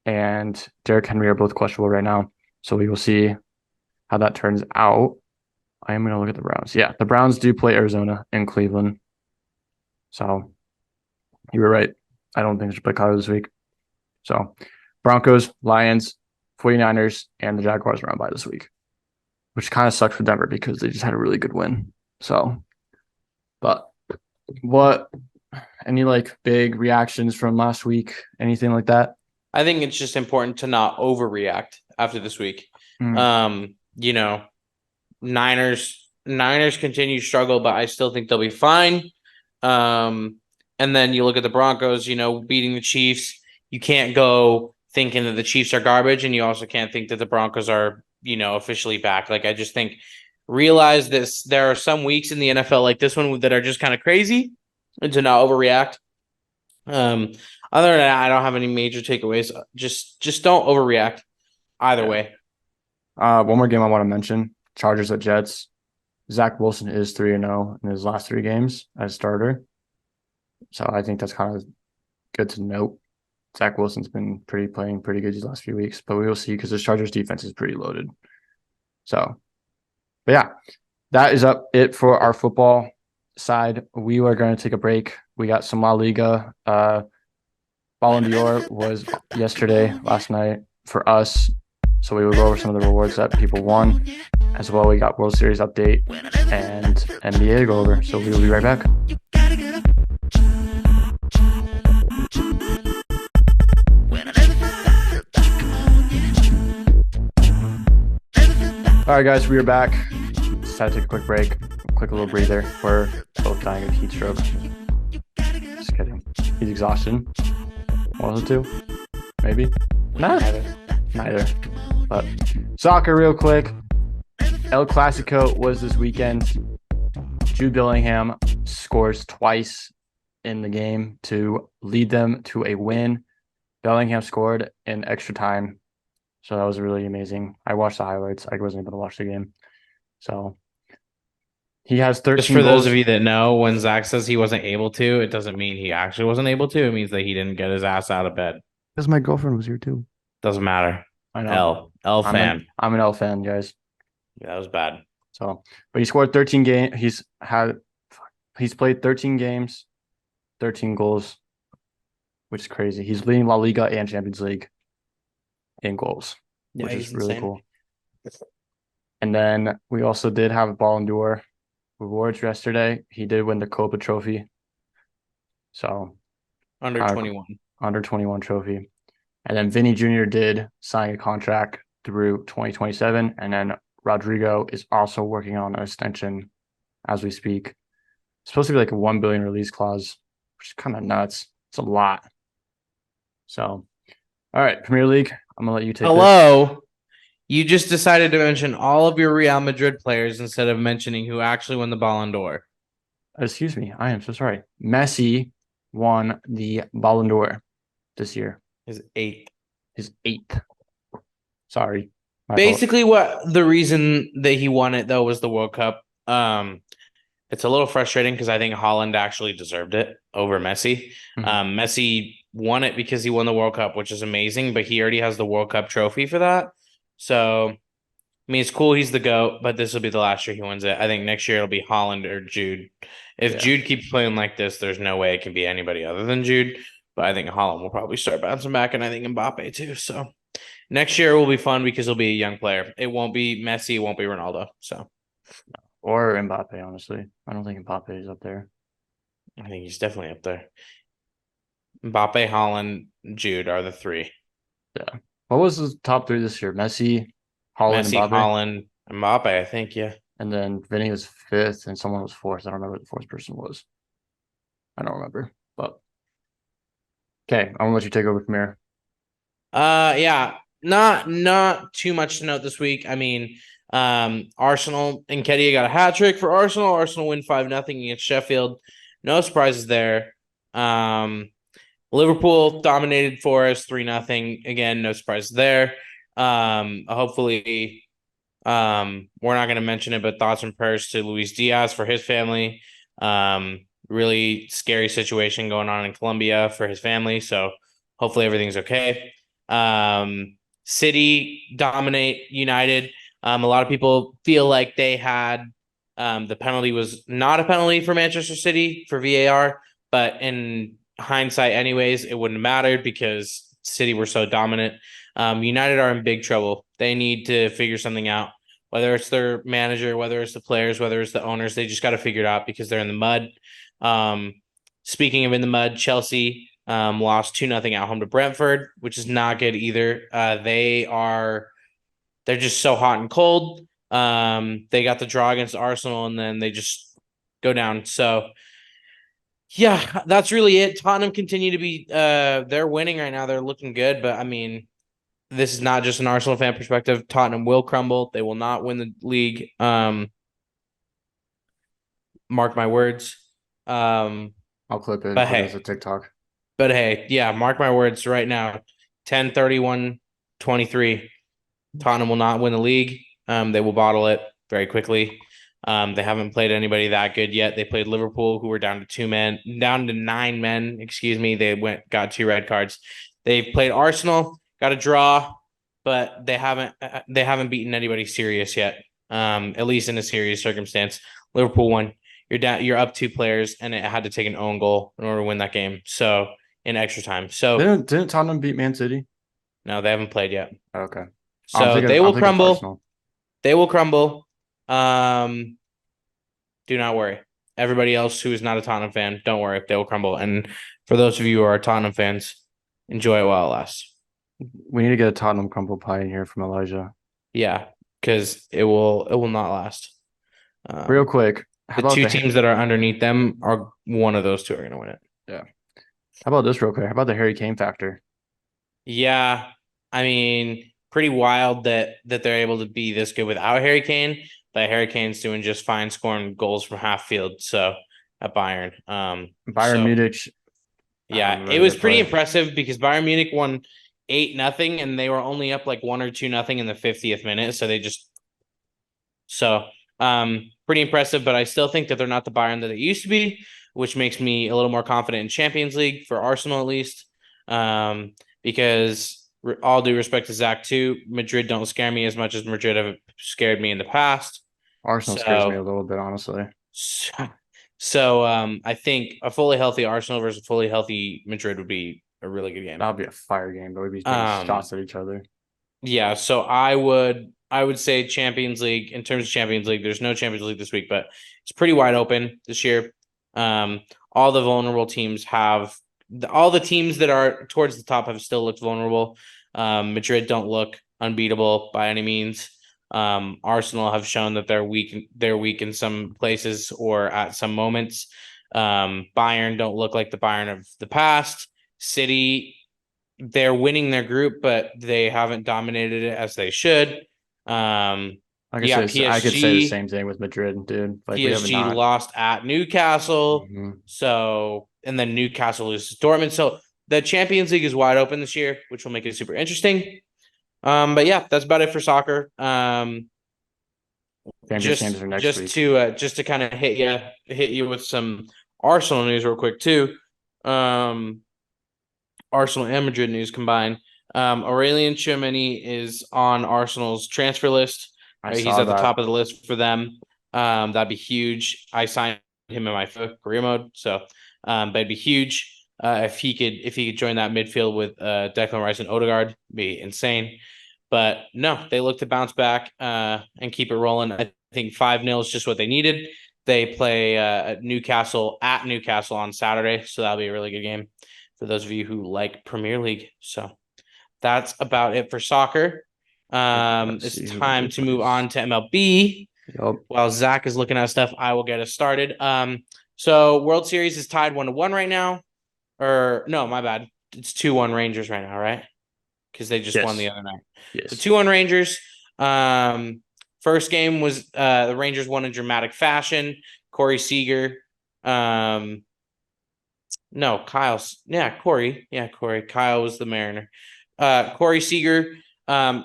and Derrick Henry are both questionable right now. So we will see how that turns out. I am going to look at the Browns. Yeah, the Browns do play Arizona and Cleveland. So you were right. I don't think they should play Colorado this week. So Broncos, Lions, 49ers, and the Jaguars are on bye this week, which kind of sucks for Denver because they just had a really good win. So, but any big reactions from last week? Anything like that? I think it's just important to not overreact after this week. Niners continue to struggle, but I still think they'll be fine. And then you look at the Broncos, beating the Chiefs. You can't go thinking that the Chiefs are garbage, and you also can't think that the Broncos are, officially back. I just think realize this. There are some weeks in the NFL like this one that are just kind of crazy, and to not overreact. Other than that, I don't have any major takeaways. Just don't overreact either way. One more game I want to mention, Chargers at Jets. Zach Wilson is 3-0 in his last 3 games as starter. So I think that's kind of good to note. Zach Wilson's been playing pretty good these last few weeks, but we will see because the Chargers defense is pretty loaded. So, but yeah, that is it for our football side. We are going to take a break. We got some La Liga. Ballon d'Or was last night for us. So we will go over some of the rewards that people won. As well, we got World Series update and NBA to go over. So we will be right back. All right, guys, we are back. Just had to take a quick break, quick little breather. We're both dying of heat stroke. Just kidding. He's exhausted. 1 or 2? Maybe? Nah. Neither. But soccer, real quick. El Clasico was this weekend. Jude Bellingham scores twice in the game to lead them to a win. Bellingham scored in extra time. So that was really amazing. I watched the highlights. I wasn't able to watch the game. So he has Just 13 for those goals. of you that know, when Zach says he wasn't able to, it doesn't mean he actually wasn't able to. It means that he didn't get his ass out of bed. Because my girlfriend was here too. Doesn't matter. I know. L fan. I'm an L fan, guys. Yeah, that was bad. So, but he scored 13 games. He's played 13 games, 13 goals, which is crazy. He's leading La Liga and Champions League in goals, which is really cool. And then we also did have a Ballon d'Or rewards yesterday. He did win the Copa Trophy. So Under 21 trophy. And then Vinny Jr. did sign a contract through 2027. And then Rodrigo is also working on an extension as we speak. It's supposed to be like a 1 billion release clause, which is kind of nuts. It's a lot. So, all right, Premier League. I'm gonna let you take Hello. You just decided to mention all of your Real Madrid players instead of mentioning who actually won the Ballon d'Or. Excuse me. I am so sorry. Messi won the Ballon d'Or this year. His eighth. Sorry. Basically, what the reason that he won it though was the World Cup. It's a little frustrating because I think Holland actually deserved it over Messi. Mm-hmm. Messi won it because he won the World Cup, which is amazing, but he already has the World Cup trophy for that. So, I mean, it's cool he's the GOAT, but this will be the last year he wins it. I think next year it'll be Holland or Jude. If Jude keeps playing like this, there's no way it can be anybody other than Jude. But I think Holland will probably start bouncing back, and I think Mbappe too. So next year will be fun because he'll be a young player. It won't be Messi, it won't be Ronaldo. So or Mbappe, honestly. I don't think Mbappe is up there. I think he's definitely up there. Mbappe, Holland, Jude are the three. Yeah. What was the top three this year? Messi, Holland, Messi, Mbappe? Holland, Mbappe, I think, yeah. And then Vinny was fifth and someone was fourth. I don't remember who the fourth person was. I don't remember. But okay, I'm gonna let you take over from here. Yeah. Not too much to note this week. I mean, Arsenal and Nketiah got a hat trick for Arsenal. Arsenal win 5-0 against Sheffield. No surprises there. Liverpool dominated Forest 3-0. Again, no surprises there. Hopefully, we're not going to mention it, but thoughts and prayers to Luis Diaz for his family. Really scary situation going on in Colombia for his family. So hopefully everything's okay. City dominate United. A lot of people feel like they had the penalty was not a penalty for Manchester City for VAR, but in hindsight, anyways, it wouldn't have mattered because City were so dominant. United are in big trouble. They need to figure something out. Whether it's their manager, whether it's the players, whether it's the owners, they just got to figure it out because they're in the mud. Speaking of in the mud, Chelsea lost 2-0 at home to Brentford, which is not good either. They're just so hot and cold. They got the draw against Arsenal and then they just go down. So yeah, that's really it. Tottenham continue to be they're winning right now. They're looking good, but I mean, this is not just an Arsenal fan perspective. Tottenham will crumble. They will not win the league. Mark my words. I'll clip it and put it as a TikTok. But hey, yeah, mark my words right now. 10-31-23. Tottenham will not win the league. They will bottle it very quickly. They haven't played anybody that good yet. They played Liverpool, who were down to 9 men. Excuse me. They got 2 red cards. They've played Arsenal, got a draw, but they haven't beaten anybody serious yet. At least in a serious circumstance. Liverpool won. You're up 2 players, and it had to take an own goal in order to win that game. So in extra time. So didn't Tottenham beat Man City? No, they haven't played yet. Okay. So they will crumble. They will crumble. Do not worry. Everybody else who is not a Tottenham fan, don't worry. They will crumble. And for those of you who are Tottenham fans, enjoy it while it lasts. We need to get a Tottenham crumble pie in here from Elijah. Yeah, because it will not last. Real quick. The 2 teams that are underneath them are one of those 2 are going to win it. Yeah. How about this real quick? How about the Harry Kane factor? Yeah. I mean, pretty wild that they're able to be this good without Harry Kane. But Harry Kane's doing just fine, scoring goals from half field. So at Bayern, Bayern Munich yeah, having it really was good pretty play. impressive because Bayern Munich won 8-0, and they were only up like 1 or 2-0 in the 50th minute. So they just pretty impressive, but I still think that they're not the Bayern that they used to be, which makes me a little more confident in Champions League for Arsenal at least. Because all due respect to Zach too, Madrid don't scare me as much as Madrid have scared me in the past. Arsenal scares me a So, little bit, honestly. so I think a fully healthy Arsenal versus a fully healthy Madrid would be a really good game. That would be a fire game, but we'd be taking Um, shots at each other. Yeah, so I would say Champions League in terms of Champions League. There's no Champions League this week, but it's pretty wide open this year. All the vulnerable teams have all the teams that are towards the top have still looked vulnerable. Madrid don't look unbeatable by any means. Arsenal have shown that they're weak. They're weak in some places or at some moments. Bayern don't look like the Bayern of the past. City, they're winning their group, but they haven't dominated it as they should. Yeah, I could say the PSG. same thing with Madrid, dude. Like we have PSG not. lost at Newcastle. Mhm. So, and then Newcastle loses to Dortmund. So the Champions League is wide open this year, which will make it super interesting. But yeah, that's about it for soccer. Champions games are next week. Just to kind of hit you with some Arsenal news real quick too. Arsenal and Madrid news combined. Aurelien Tchouameni is on Arsenal's transfer list. I He's saw at the that. top of the list for them. That'd be huge. I signed him in my career mode, so but it'd be huge if he could join that midfield with Declan Rice and Odegaard. Be insane. But no, they look to bounce back and keep it rolling. I think 5-0 is just what they needed. They play Newcastle at Newcastle on Saturday, so that'll be a really good game for those of you who like Premier League. So that's about it for soccer. Let's It's see who time Madrid to move plays. on to MLB. Yup. While Zach is looking at stuff, I will get us started. So World Series is tied 1-1 right now. Or no, my bad. It's 2-1 Rangers right now, right? Because they just won the Yes. other night. So Yes. 2-1 Rangers. First game was the Rangers won in dramatic fashion. Corey Seager. No, Kyle's. Yeah, Corey. Yeah, Corey. Kyle was the Mariner. Corey Seager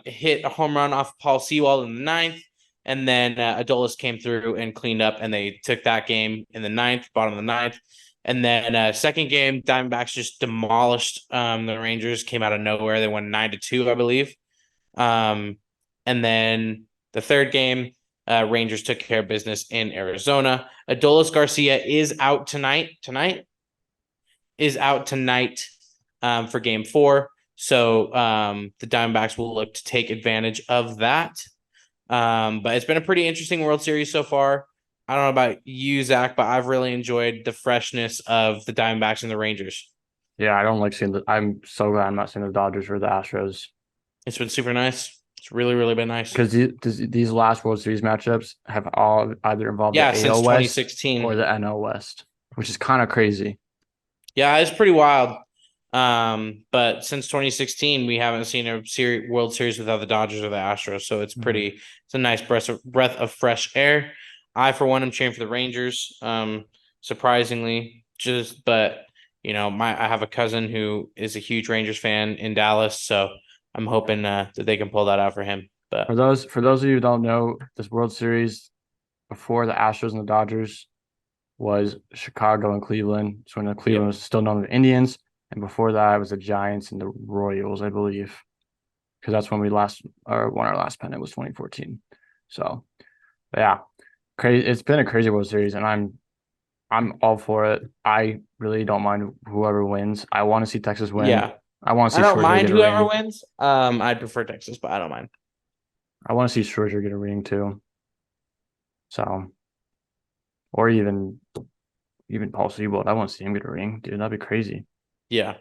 hit a home run off Paul Sewald in the ninth. And then Adolis came through and cleaned up, and they took that game in the ninth, bottom of the ninth. And then second game, Diamondbacks just demolished the Rangers, came out of nowhere. They won 9-2, I believe. And then the third game, Rangers took care of business in Arizona. Adolis Garcia is out tonight. For game 4. So the Diamondbacks will look to take advantage of that. But it's been a pretty interesting World Series so far. I don't know about you, Zach, but I've really enjoyed the freshness of the Diamondbacks and the Rangers. Yeah, I don't like seeing the. I'm so glad I'm not seeing the Dodgers or the Astros It's been super nice. It's really, really been nice. because these last World Series matchups have all either involved the Yeah, since AL West 2016. or the NL West, which is kind of crazy. Yeah, it's pretty wild. But since 2016, we haven't seen a World Series without the Dodgers or the Astros. So it's it's a nice breath of fresh air. I, for one, am cheering for the Rangers. Surprisingly, but I have a cousin who is a huge Rangers fan in Dallas, so I'm hoping that they can pull that out for him. But For those of you who don't know, this World Series before the Astros and the Dodgers was Chicago and Cleveland. So when the Cleveland yep. was still known as the Indians, and before that it was the Giants and the Royals, I believe, because that's when we won our last pennant was 2014. So, yeah, crazy. It's been a crazy World Series, and I'm all for it. I really don't mind whoever wins. I want to see Texas win. Yeah, I want to I see don't Scherzer mind get a whoever ring. wins. I'd prefer Texas, but I don't mind. I want to see Scherzer get a ring too. So, or even Paul Sewald. I want to see him get a ring, dude. That'd be crazy. Yeah.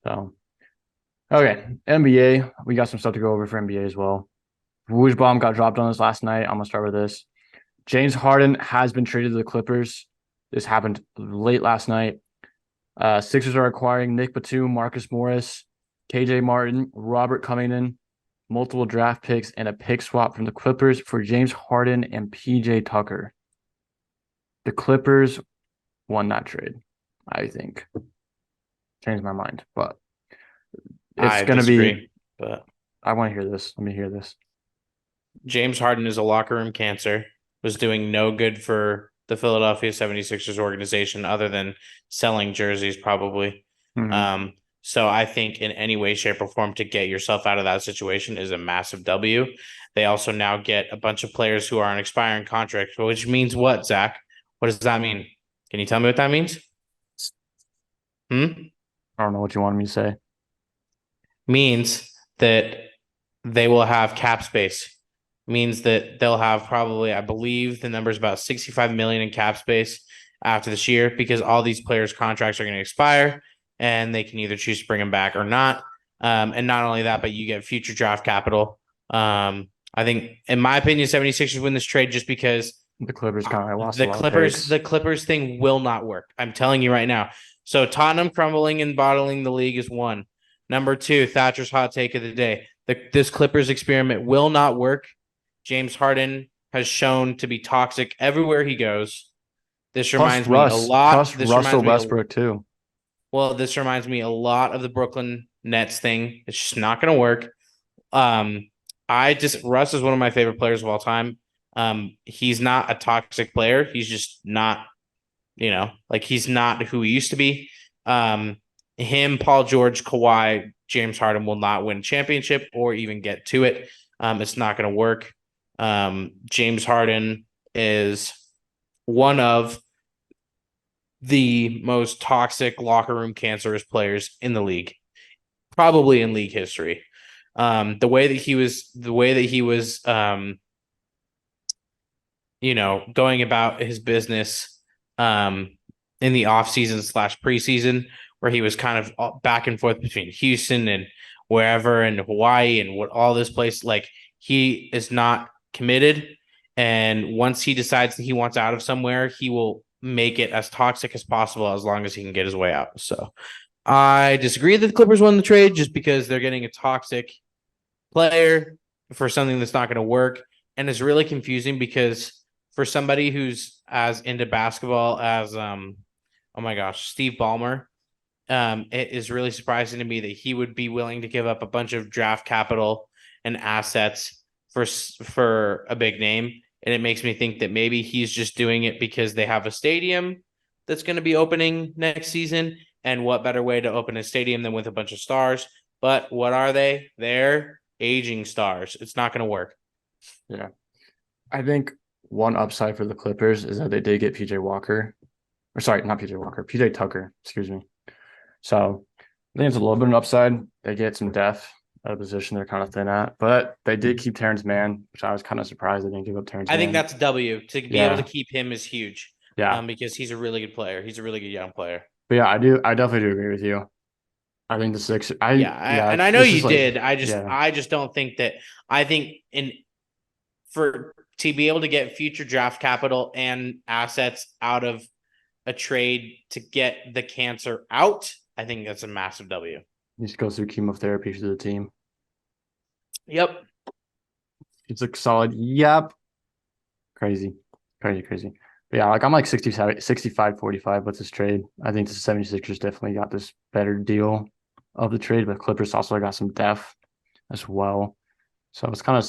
So, okay, NBA. We got some stuff to go over for NBA as well. Woj got dropped on us last night. I'm gonna start with this. James Harden has been traded to the Clippers. This happened late last night. Sixers are acquiring Nick Batum, Marcus Morris, KJ Martin, Robert Covington, multiple draft picks, and a pick swap from the Clippers for James Harden and PJ Tucker. The Clippers won that trade, I think. Changed my mind, but it's I going to be. disagree, but I want to hear this. Let me hear this. James Harden is a locker room cancer, was doing no good for the Philadelphia 76ers organization other than selling jerseys, probably. Mm-hmm. So I think in any way, shape, or form to get yourself out of that situation is a massive W. They also now get a bunch of players who are on expiring contracts, which means what, Zach? What does that mean? Can you tell me what that means? I don't know what you wanted me to say. Means that they will have cap space. Means that they'll have probably, I believe the number is about 65 million in cap space after this year because all these players' contracts are going to expire and they can either choose to bring them back or not. And not only that, but you get future draft capital. I think, in my opinion, 76ers win this trade just because The Clippers kind of lost a lot of picks. The Clippers thing will not work. I'm telling you right now. So Tottenham crumbling and bottling the league is one. Number two, Thatcher's hot take of the day. This Clippers experiment will not work. James Harden has shown to be toxic everywhere he goes. This reminds me a lot. Plus This Russell reminds me. Westbrook too. Well, this reminds me a lot of the Brooklyn Nets thing. It's just not going to work. Russ is one of my favorite players of all time. He's not a toxic player. He's just not, he's not who he used to be. Him, Paul George, Kawhi, James Harden will not win a championship or even get to it. It's not going to work. James Harden is one of the most toxic locker room cancerous players in the league, probably in league history. The way that he was, going about his business, in the offseason / preseason, where he was kind of back and forth between Houston and wherever and Hawaii and what all this place, like he is not committed. And once he decides that he wants out of somewhere, he will make it as toxic as possible as long as he can get his way out. So I disagree that the Clippers won the trade just because they're getting a toxic player for something that's not going to work. And it's really confusing because for somebody who's as into basketball as, Steve Ballmer, it is really surprising to me that he would be willing to give up a bunch of draft capital and assets for a big name. And it makes me think that maybe he's just doing it because they have a stadium that's going to be opening next season. And what better way to open a stadium than with a bunch of stars? But what are they? They're aging stars. It's not going to work. Yeah. I think one upside for the Clippers is that they did get PJ Walker. Or sorry, not PJ Walker, PJ Tucker, excuse me. So I think it's a little bit of an upside. They get some depth at a position they're kind of thin at. But they did keep Terrence Mann, which I was kind of surprised they didn't give up Terrence Mann. I think that's a W. To be able to keep him is huge. Yeah. Because he's a really good player. He's a really good young player. But yeah, I definitely do agree with you. I think the Sixers. And I know you did. I just don't think that. I think to be able to get future draft capital and assets out of a trade to get the cancer out, I think that's a massive W. He just goes through chemotherapy for the team. Yep. It's a solid. Yep. Crazy. But yeah, I'm like 65-45 with this trade. I think the 76ers definitely got this better deal of the trade, but Clippers also got some depth as well. So we'll kind of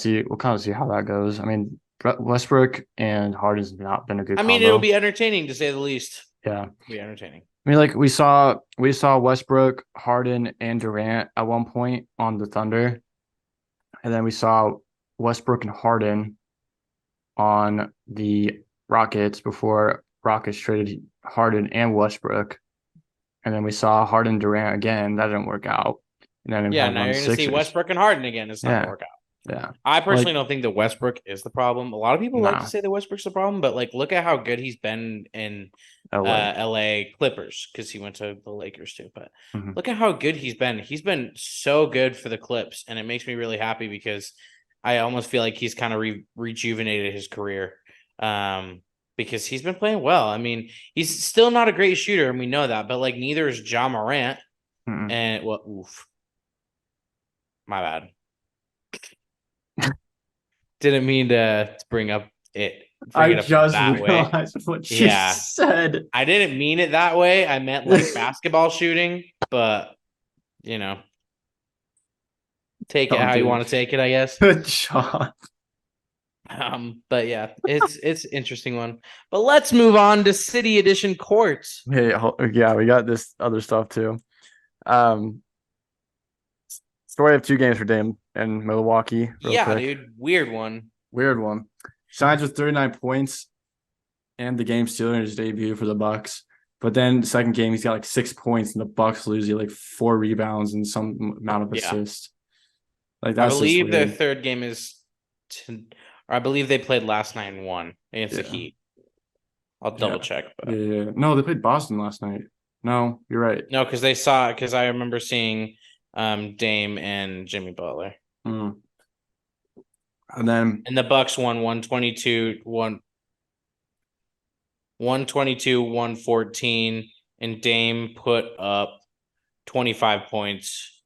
see how that goes. I mean, Westbrook and Harden's not been a good combo. It'll be entertaining to say the least. Yeah. It'll be entertaining. I mean, like we saw Westbrook, Harden, and Durant at one point on the Thunder. And then we saw Westbrook and Harden on the Rockets before Rockets traded Harden and Westbrook. And then we saw Harden Durant again. That didn't work out. And then now you're going to see Westbrook and Harden again. It's not going to work out. Yeah. I personally don't think that Westbrook is the problem. A lot of people like to say that Westbrook's the problem, but like look at how good he's been in LA Clippers because he went to the Lakers too. But look at how good he's been. He's been so good for the Clips, and it makes me really happy because I almost feel like he's kind of rejuvenated his career because he's been playing well. I mean, he's still not a great shooter, and we know that, but like neither is Ja Morant. And my bad. Didn't mean to bring up it. Bring I it up just that way. realized what you Yeah, said. I didn't mean it that way. I meant like basketball shooting, but you know, take it Don't how you do want to take it, I guess. Good job. But yeah, it's interesting one. But let's move on to City Edition courts. Hey, yeah, we got this other stuff too. Um, Story of two games for Dame and Milwaukee, real Yeah, quick. dude, weird one. Weird one. Shines with 39 points and the game stealer in his debut for the Bucks. But then the second game, he's got like 6 points, and the Bucks lose. He like 4 rebounds and some amount of Yeah, assists. Like I that's just believe their weird. third game is, or I believe they played last night and won against the Yeah, Heat. I'll yeah, double check, yeah, but yeah. No, they played Boston last night. No, you're right. no, because I remember seeing Dame and Jimmy Butler. Mm. And then And the Bucks won 122, 114, and Dame put up 25 points,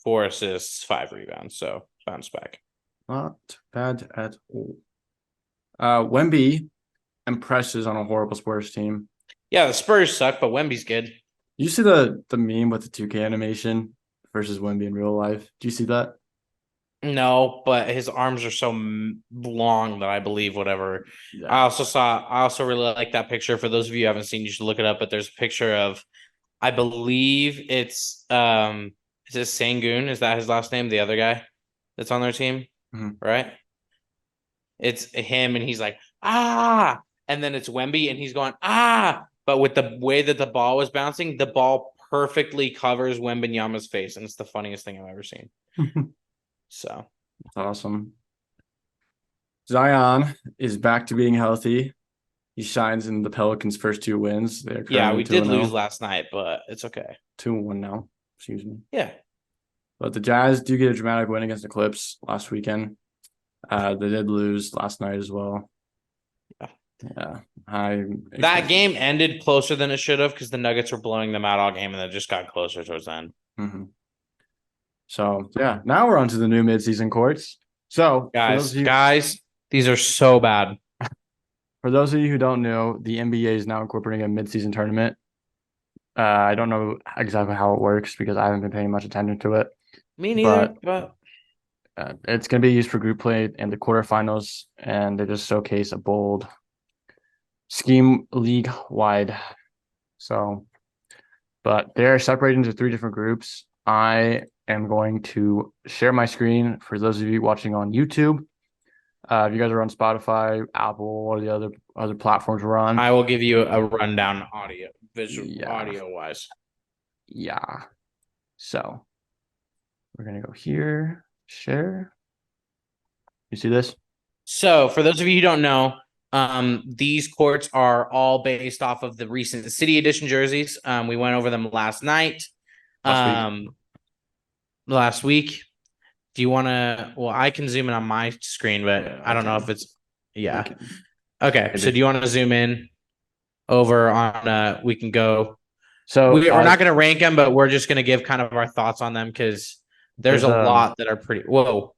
4 assists, 5 rebounds. So bounce back. not bad at all. Wemby impresses on a horrible Spurs team. Yeah, the Spurs suck, but Wemby's good. You see the meme with the 2K animation versus Wemby in real life? Do you see that? No, but his arms are so long that I believe whatever. Yeah. I also really like that picture. For those of you who haven't seen, you should look it up. But there's a picture of, I believe it's is it Sangoon? Is that his last name? The other guy that's on their team, right? It's him, and he's like, ah, and then it's Wemby, and he's going, ah, but with the way that the ball was bouncing, the ball perfectly covers Wembanyama's face, and it's the funniest thing I've ever seen. So That's awesome. Zion is back to being healthy. He shines in the Pelicans' first 2 wins. They're yeah, currently we 2 did 0. lose last night, but it's okay. 2-1 now. Excuse me. Yeah. But the Jazz do get a dramatic win against the Clips last weekend. They did lose last night as well. Yeah. That game ended closer than it should have because the Nuggets were blowing them out all game, and it just got closer towards the end. Mm-hmm. So yeah, now we're on to the new midseason courts. So guys, these are so bad. For those of you who don't know, the NBA is now incorporating a midseason tournament. I don't know exactly how it works because I haven't been paying much attention to it. Me neither, but it's going to be used for group play and the quarterfinals, and they just showcase a bold scheme league wide. So, but they're separated into 3 different groups. I am going to share my screen for those of you watching on YouTube. If you guys are on Spotify, Apple, or the other platforms we're on, I will give you a rundown audio wise. Yeah. So we're gonna go here, share. You see this? So for those of you who don't know, these courts are all based off of the recent City Edition jerseys. We went over them last night. Last week. Do you want to? Well, I can zoom in on my screen, but yeah, I don't know if it's. Yeah. Okay. So do you want to zoom in over on? We can go. So we're not going to rank them, but we're just going to give kind of our thoughts on them because there's a lot that are pretty. Whoa.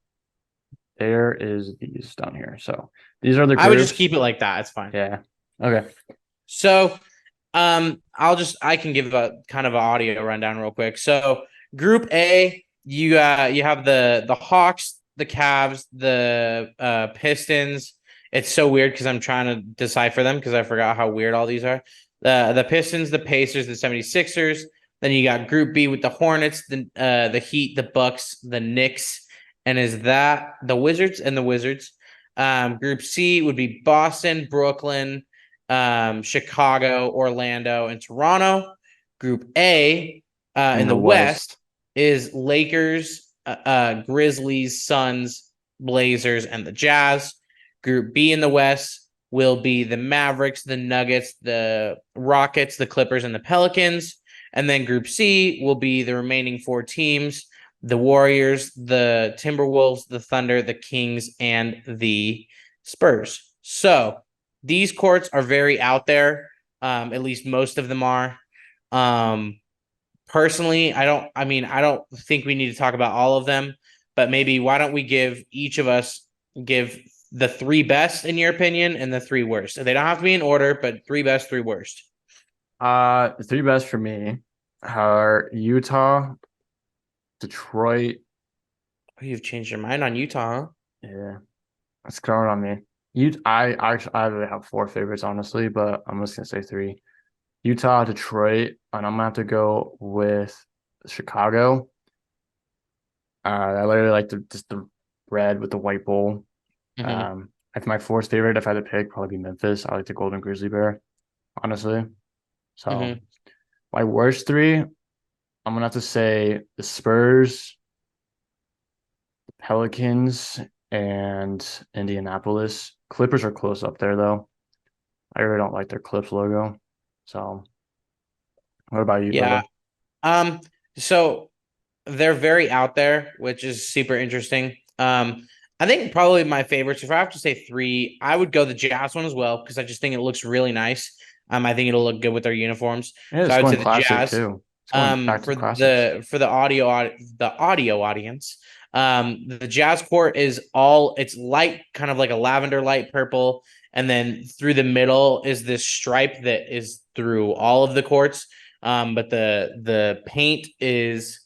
There is these down here. So these are the groups. I would just keep it like that. It's fine. Yeah. Okay. So, I can give a kind of an audio rundown real quick. So, Group A, you have the Hawks, the Cavs, the Pistons. It's so weird because I'm trying to decipher them because I forgot how weird all these are. The Pistons, the Pacers, the 76ers. Then you got Group B with the Hornets, the Heat, the Bucks, the Knicks, and is that the Wizards and the Wizards. Group C would be Boston, Brooklyn, Chicago, Orlando, and Toronto. Group A in the West is Lakers, Grizzlies, Suns, Blazers, and the Jazz. Group B in the West will be the Mavericks, the Nuggets, the Rockets, the Clippers, and the Pelicans. And then Group C will be the remaining 4 teams: the Warriors, the Timberwolves, the Thunder, the Kings, and the Spurs. So these courts are very out there. At least most of them are. Personally, I don't think we need to talk about all of them, but maybe why don't we give each of us give the three best in your opinion and the three worst. They don't have to be in order, but three best, three worst. The three best for me are Utah, Detroit. Oh, you've changed your mind on Utah, huh? Yeah, it's growing on me. I really have four favorites honestly, but I'm just gonna say three. Utah, Detroit, and I'm gonna have to go with Chicago. I literally like the red with the white bowl. Mm-hmm. I think my fourth favorite, if I had to pick, probably be Memphis. I like the Golden Grizzly Bear, honestly. So Mm-hmm. my worst three, I'm gonna have to say the Spurs, Pelicans, and Indianapolis. Clippers are close up there though. I really don't like their Clips logo. So what about you, Yeah. brother? Um, so they're very out there, which is super interesting. I think probably my favorites, if I have to say three, I would go the Jazz one as well, because I just think it looks really nice. I think it'll look good with their uniforms. Yeah, So it's I would going say the classic Jazz. too. It's going back to For classics. the audio audience, the Jazz court is all it's light, kind of like a lavender light purple, and then through the middle is this stripe that is through all of the courts. But the paint is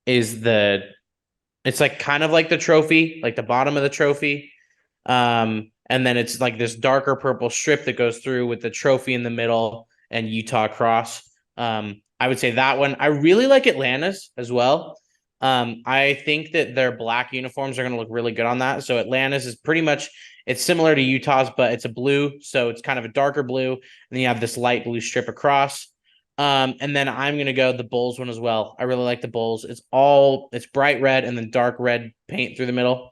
the it's like kind of like the trophy, like the bottom of the trophy. And then it's like this darker purple strip that goes through with the trophy in the middle and Utah cross. I would say that one. I really like Atlanta's as well. I think that their black uniforms are going to look really good on that. So Atlanta's is pretty much it's similar to Utah's, but it's a blue, so it's kind of a darker blue, and then you have this light blue strip across. And then I'm gonna go the Bulls one as well. I really like the Bulls. It's bright red and then dark red paint through the middle.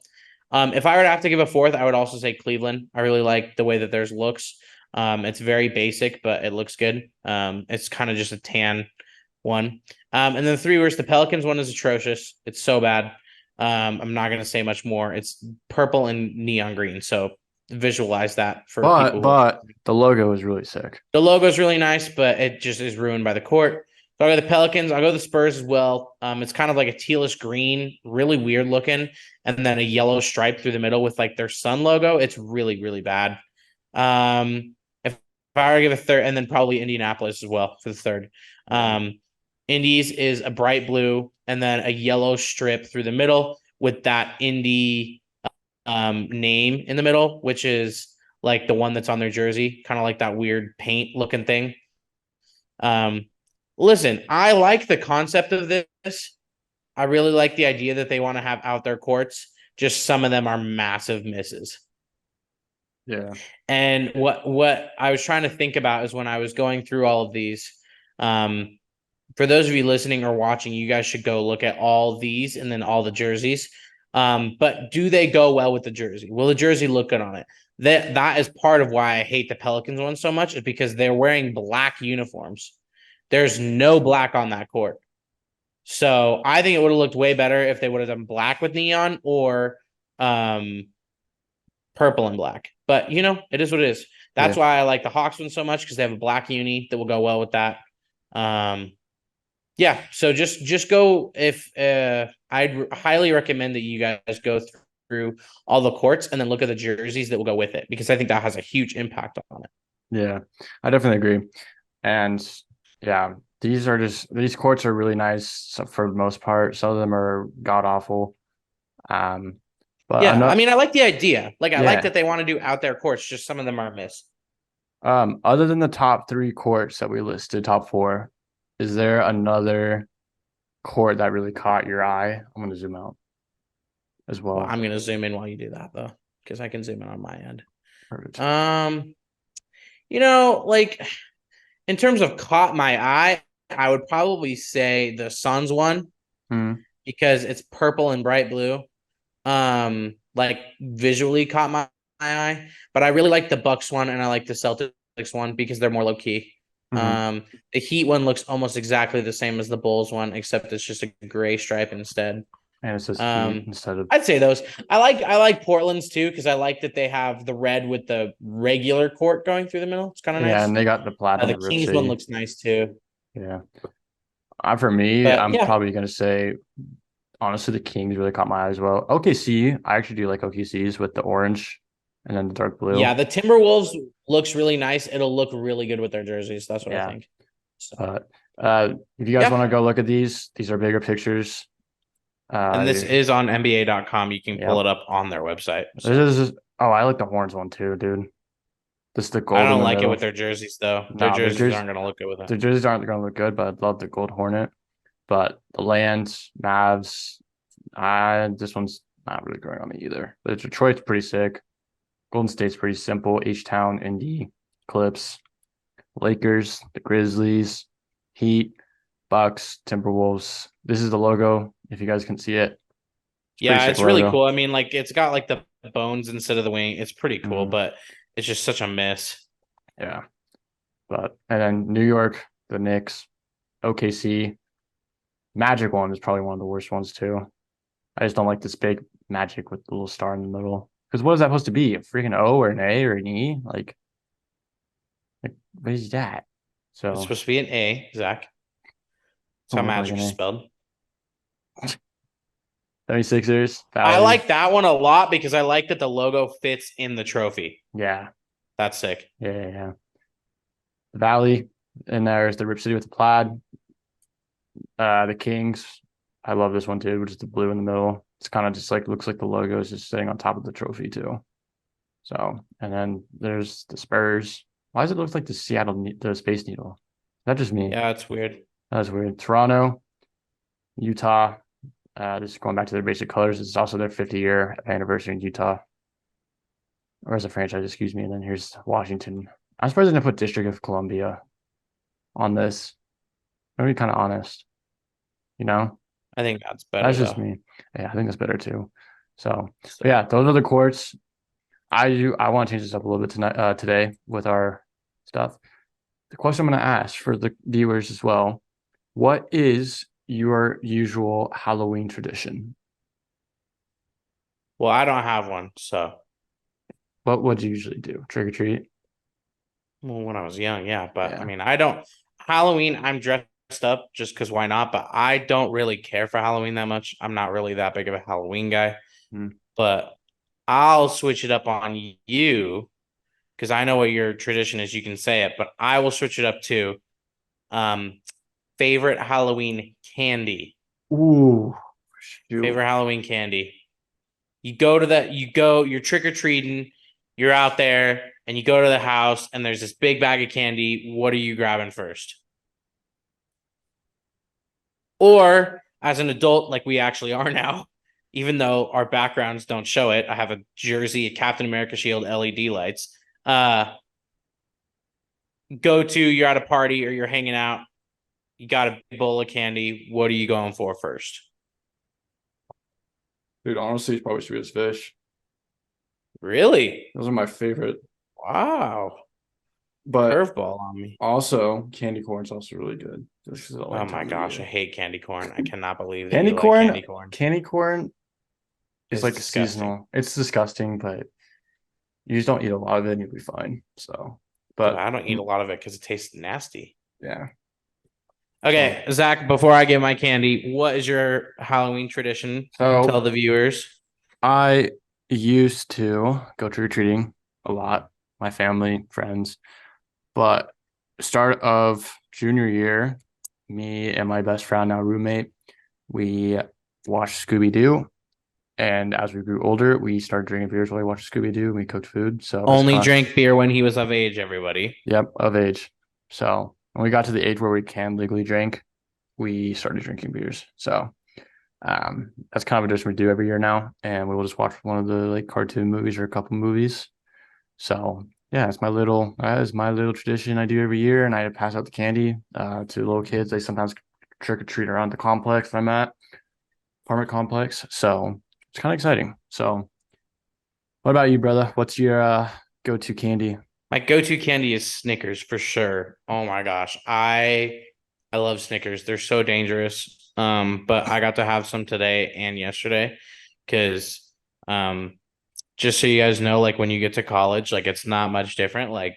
If I were to have to give a fourth, I would also say Cleveland. I really like the way that theirs looks. It's very basic, but it looks good. It's kind of just a tan one. And then three, where's the Pelicans one is atrocious. It's so bad. I'm not gonna say much more. It's purple and neon green, so visualize that for But people who but the logo is really sick. the logo is really nice, but it just is ruined by the court. So I'll go the Pelicans. I'll go the Spurs as well. It's kind of like a tealish green, really weird looking, and then a yellow stripe through the middle with like their sun logo. It's really, really bad. If I were to give a third, and then probably Indianapolis as well for the third. Yeah. Indies is a bright blue and then a yellow strip through the middle with that Indy name in the middle, which is like the one that's on their jersey, kind of like that weird paint looking thing. Um, Listen, I like the concept of this. I really like the idea that they want to have outdoor courts. Just some of them are massive misses. Yeah. And what I was trying to think about is when I was going through all of these. Um, for those of you listening or watching, you guys should go look at all these and then all the jerseys. But do they go well with the jersey? Will the jersey look good on it? That is part of why I hate the Pelicans one so much, is because they're wearing black uniforms. There's no black on that court. So I think it would have looked way better if they would have done black with neon or um, purple and black. But it is what it is. That's Yeah. why I like the Hawks one so much, because they have a black uni that will go well with that. Um, yeah, so just go if I'd highly recommend that you guys go through all the courts and then look at the jerseys that will go with it, because I think that has a huge impact on it. Yeah. I definitely agree. And yeah, these courts are really nice for the most part. Some of them are god awful. Um, but Yeah, I another mean, I like the idea. Like, I like yeah. that they want to do out there courts. Just some of them are missed. Other than the top three courts that we listed, top four, is there another court that really caught your eye? I'm gonna zoom out as Well, well. I'm gonna zoom in while you do that though, because I can zoom in on my end. Perfect. Um, like in terms of caught my eye, I would probably say the Suns one, Hmm. because it's purple and bright blue. Like visually caught my eye, but I really like the Bucks one and I like the Celtics one because they're more low key. Hmm. The Heat one looks almost exactly the same as the Bulls one, except it's just a gray stripe instead. And it says Heat Um, instead of I'd say those. I like Portland's too, because I like that they have the red with the regular court going through the middle. It's kind of yeah, nice. and they got the The platinum rip Kings one city. looks nice too. Yeah. For me, But I'm yeah, probably gonna say honestly, the Kings really caught my eye as well. OKC, I actually do like OKC's with the orange and then the dark Yeah, blue. the Timberwolves looks really nice. It'll look really good with their jerseys. That's what I Yeah. think. So But if you guys want yeah. to go look at these are bigger pictures. And this There's is on NBA.com. You can pull yep. it up on their website. So This is oh, I like the horns one too, dude. This is the I gold in don't the like it with middle. their jerseys though. Their No, jerseys aren't gonna look good with it. their jerseys aren't going to look good, but I'd love the gold hornet. But the Lands, Mavs, this one's not really growing on me either. But Detroit's pretty sick. Golden State's pretty simple. H-Town, Indy, Clips, Lakers, the Grizzlies, Heat, Bucks, Timberwolves. This is the logo. If you guys can see it, it's a pretty Yeah, sick it's really logo. cool. I mean, like it's got like the bones instead of the wing. It's pretty cool, Mhm. but it's just such a miss. Yeah, but and then New York, the Knicks, OKC, Magic one is probably one of the worst ones too. I just don't like this big Magic with the little star in the middle. Because what is that supposed to be? A freaking O or an A or an E? Like what is that? It's So supposed to be an A, Zach. That's how don't look like magic an is A. spelled. 76ers, I Valley. like that one a lot because I like that the logo fits in the trophy. Yeah, That's sick. yeah. The Valley, and there's the Rip City with the plaid. The Kings. I love this one too, which is the blue in the middle. It's kind of just like looks like the logo is just sitting on top of the trophy too. So, and then there's the Spurs. Why does it look like the the Space Needle? Is that just me? Yeah, it's weird. That's weird. Toronto, Utah. Just going back to their basic colors. It's also their 50-year anniversary in Utah, or as a franchise, excuse me. And then here's Washington. I'm surprised they didn't put District of Columbia on this. I'm gonna be kind of honest, you know. I think that's better That's just though. me. Yeah, I think that's better too. So, but So yeah, those are the courts. I want to change this up a little bit tonight, today with our stuff. The question I'm going to ask for the viewers as well: what is your usual Halloween tradition? well, I don't have one. So What would you usually do? Trick or treat? well, when I was young, yeah. But I Yeah. mean, I don't Halloween, I'm dressed up just because why not? But I don't really care for Halloween that much. I'm not really that big of a Halloween guy. Hmm. But I'll switch it up on you because I know what your tradition is. You can say it, but I will switch it up too. Um, favorite Halloween candy. Ooh, shoot. Favorite Halloween candy. You're trick or treating, you're out there, and you go to the house, and there's this big bag of candy. What are you grabbing first? Or as an adult, like we actually are now, even though our backgrounds don't show it, I have a jersey, a Captain America shield, LED lights. You're at a party or you're hanging out, you got a big bowl of candy. What are you going for first? Dude, honestly, it's probably Swedish fish. Really? Those are my favorite. Wow. But Curveball on me. also, candy corn's also really good. This is Oh like my time of gosh, I year. hate candy corn. I cannot believe that Candy you like corn, candy corn. candy corn is It's like disgusting. seasonal. It's disgusting, but you just don't eat a lot of it and you'll be fine. So, But but I don't eat a lot of it because it tastes nasty. yeah. So, Okay, Zach, before I get my candy, what is your Halloween tradition? Tell so the viewers. I used to go trick or treating a lot, my family, friends, but start of junior year, me and my best friend, now roommate, we watched Scooby Doo. And as we grew older, we started drinking beers while we watched Scooby Doo and we cooked food. So it's Only kind of, drank beer when he was of age, everybody. yep, of age. So when we got to the age where we can legally drink, we started drinking beers. So that's kind of a tradition we do every year now. And we will just watch one of the like cartoon movies or a couple movies. So yeah, that is my little tradition I do every year. And I pass out the candy to little kids. They sometimes trick or treat around the complex that I'm at, apartment complex. So it's kind of exciting. So what about you, brother? What's your go-to candy? My go-to candy is Snickers for sure. Oh my gosh. I love Snickers. They're so dangerous. But I got to have some today and yesterday because just so you guys know, like when you get to college, like it's not much different. Like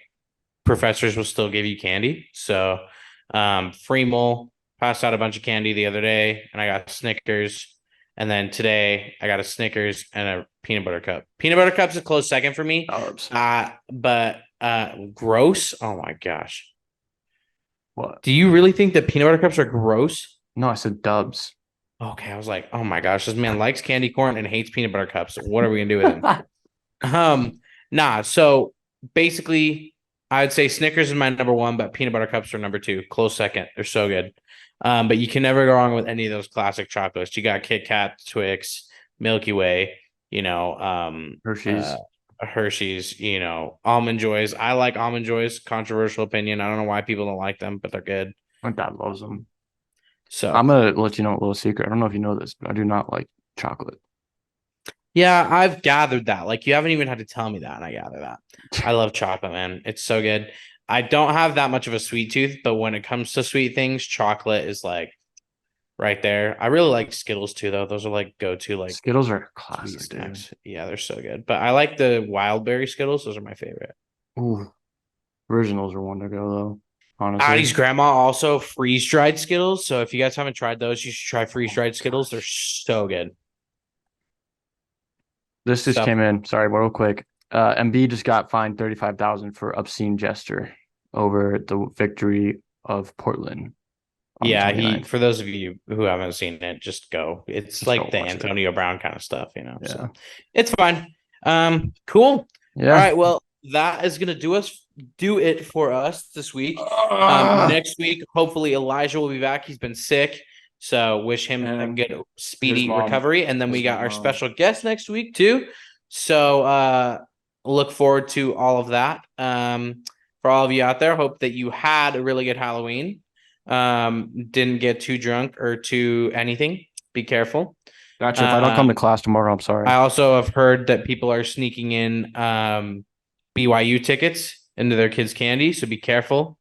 professors will still give you candy. So Fremel passed out a bunch of candy the other day and I got Snickers. And then today I got a Snickers and a peanut butter cup. Peanut butter cup's a close second for me. Carbs. But gross. Oh my gosh. What? Do you really think that peanut butter cups are gross? No, I said Dubs. Okay, I was like, oh my gosh, this man likes candy corn and hates peanut butter cups. What are we gonna do with him? Nah. So basically, I'd say Snickers is my number one, but peanut butter cups are number two. Close second. They're so good. But you can never go wrong with any of those classic chocolates. You got Kit Kat, Twix, Milky Way, Hershey's. Hershey's, Almond Joys. I like Almond Joys. Controversial opinion. I don't know why people don't like them, but they're good. My dad loves them. So I'm gonna let you know a little secret. I don't know if you know this, but I do not like chocolate. yeah, I've gathered that. Like you haven't even had to tell me that, and I gather that. I love chocolate, man. It's so good. I don't have that much of a sweet tooth, but when it comes to sweet things, chocolate is like right there. I really like Skittles too, though. Those are like go-to like Skittles are sweet classic, dude. snacks. Yeah, they're so good. But I like the wild berry Skittles. Those are my favorite. Ooh, originals are one to go though. Honestly, Addie's grandma also freeze-dried Skittles. So if you guys haven't tried those, you should try freeze-dried Skittles. They're so good. this just So came in. Sorry, real quick. MB just got fined 35,000 for obscene gesture over the victory of Portland. On the yeah, 29th. for those of you who haven't seen it, just go. It's Just like go the watch it. Antonio Brown kind of stuff, Yeah. So it's fine. Cool. Yeah. All right, well, that is gonna do it for us this week. Next week, hopefully Elijah will be back. He's been sick, so wish him a And good speedy mom. recovery. And then we His got our mom. special guest next week too. So look forward to all of that. For all of you out there, hope that you had a really good Halloween. Didn't get too drunk or too anything. Be careful. Gotcha. If I don't come to class tomorrow, I'm sorry. I also have heard that people are sneaking in BYU tickets into their kids' candy, so be careful.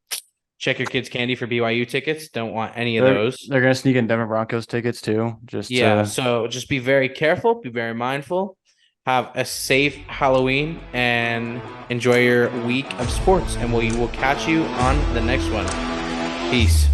Check your kids' candy for BYU tickets. Don't want any of those. They're gonna sneak in Denver Broncos tickets too. So just be very careful, be very mindful. Have a safe Halloween and enjoy your week of sports. And we will catch you on the next one. Peace.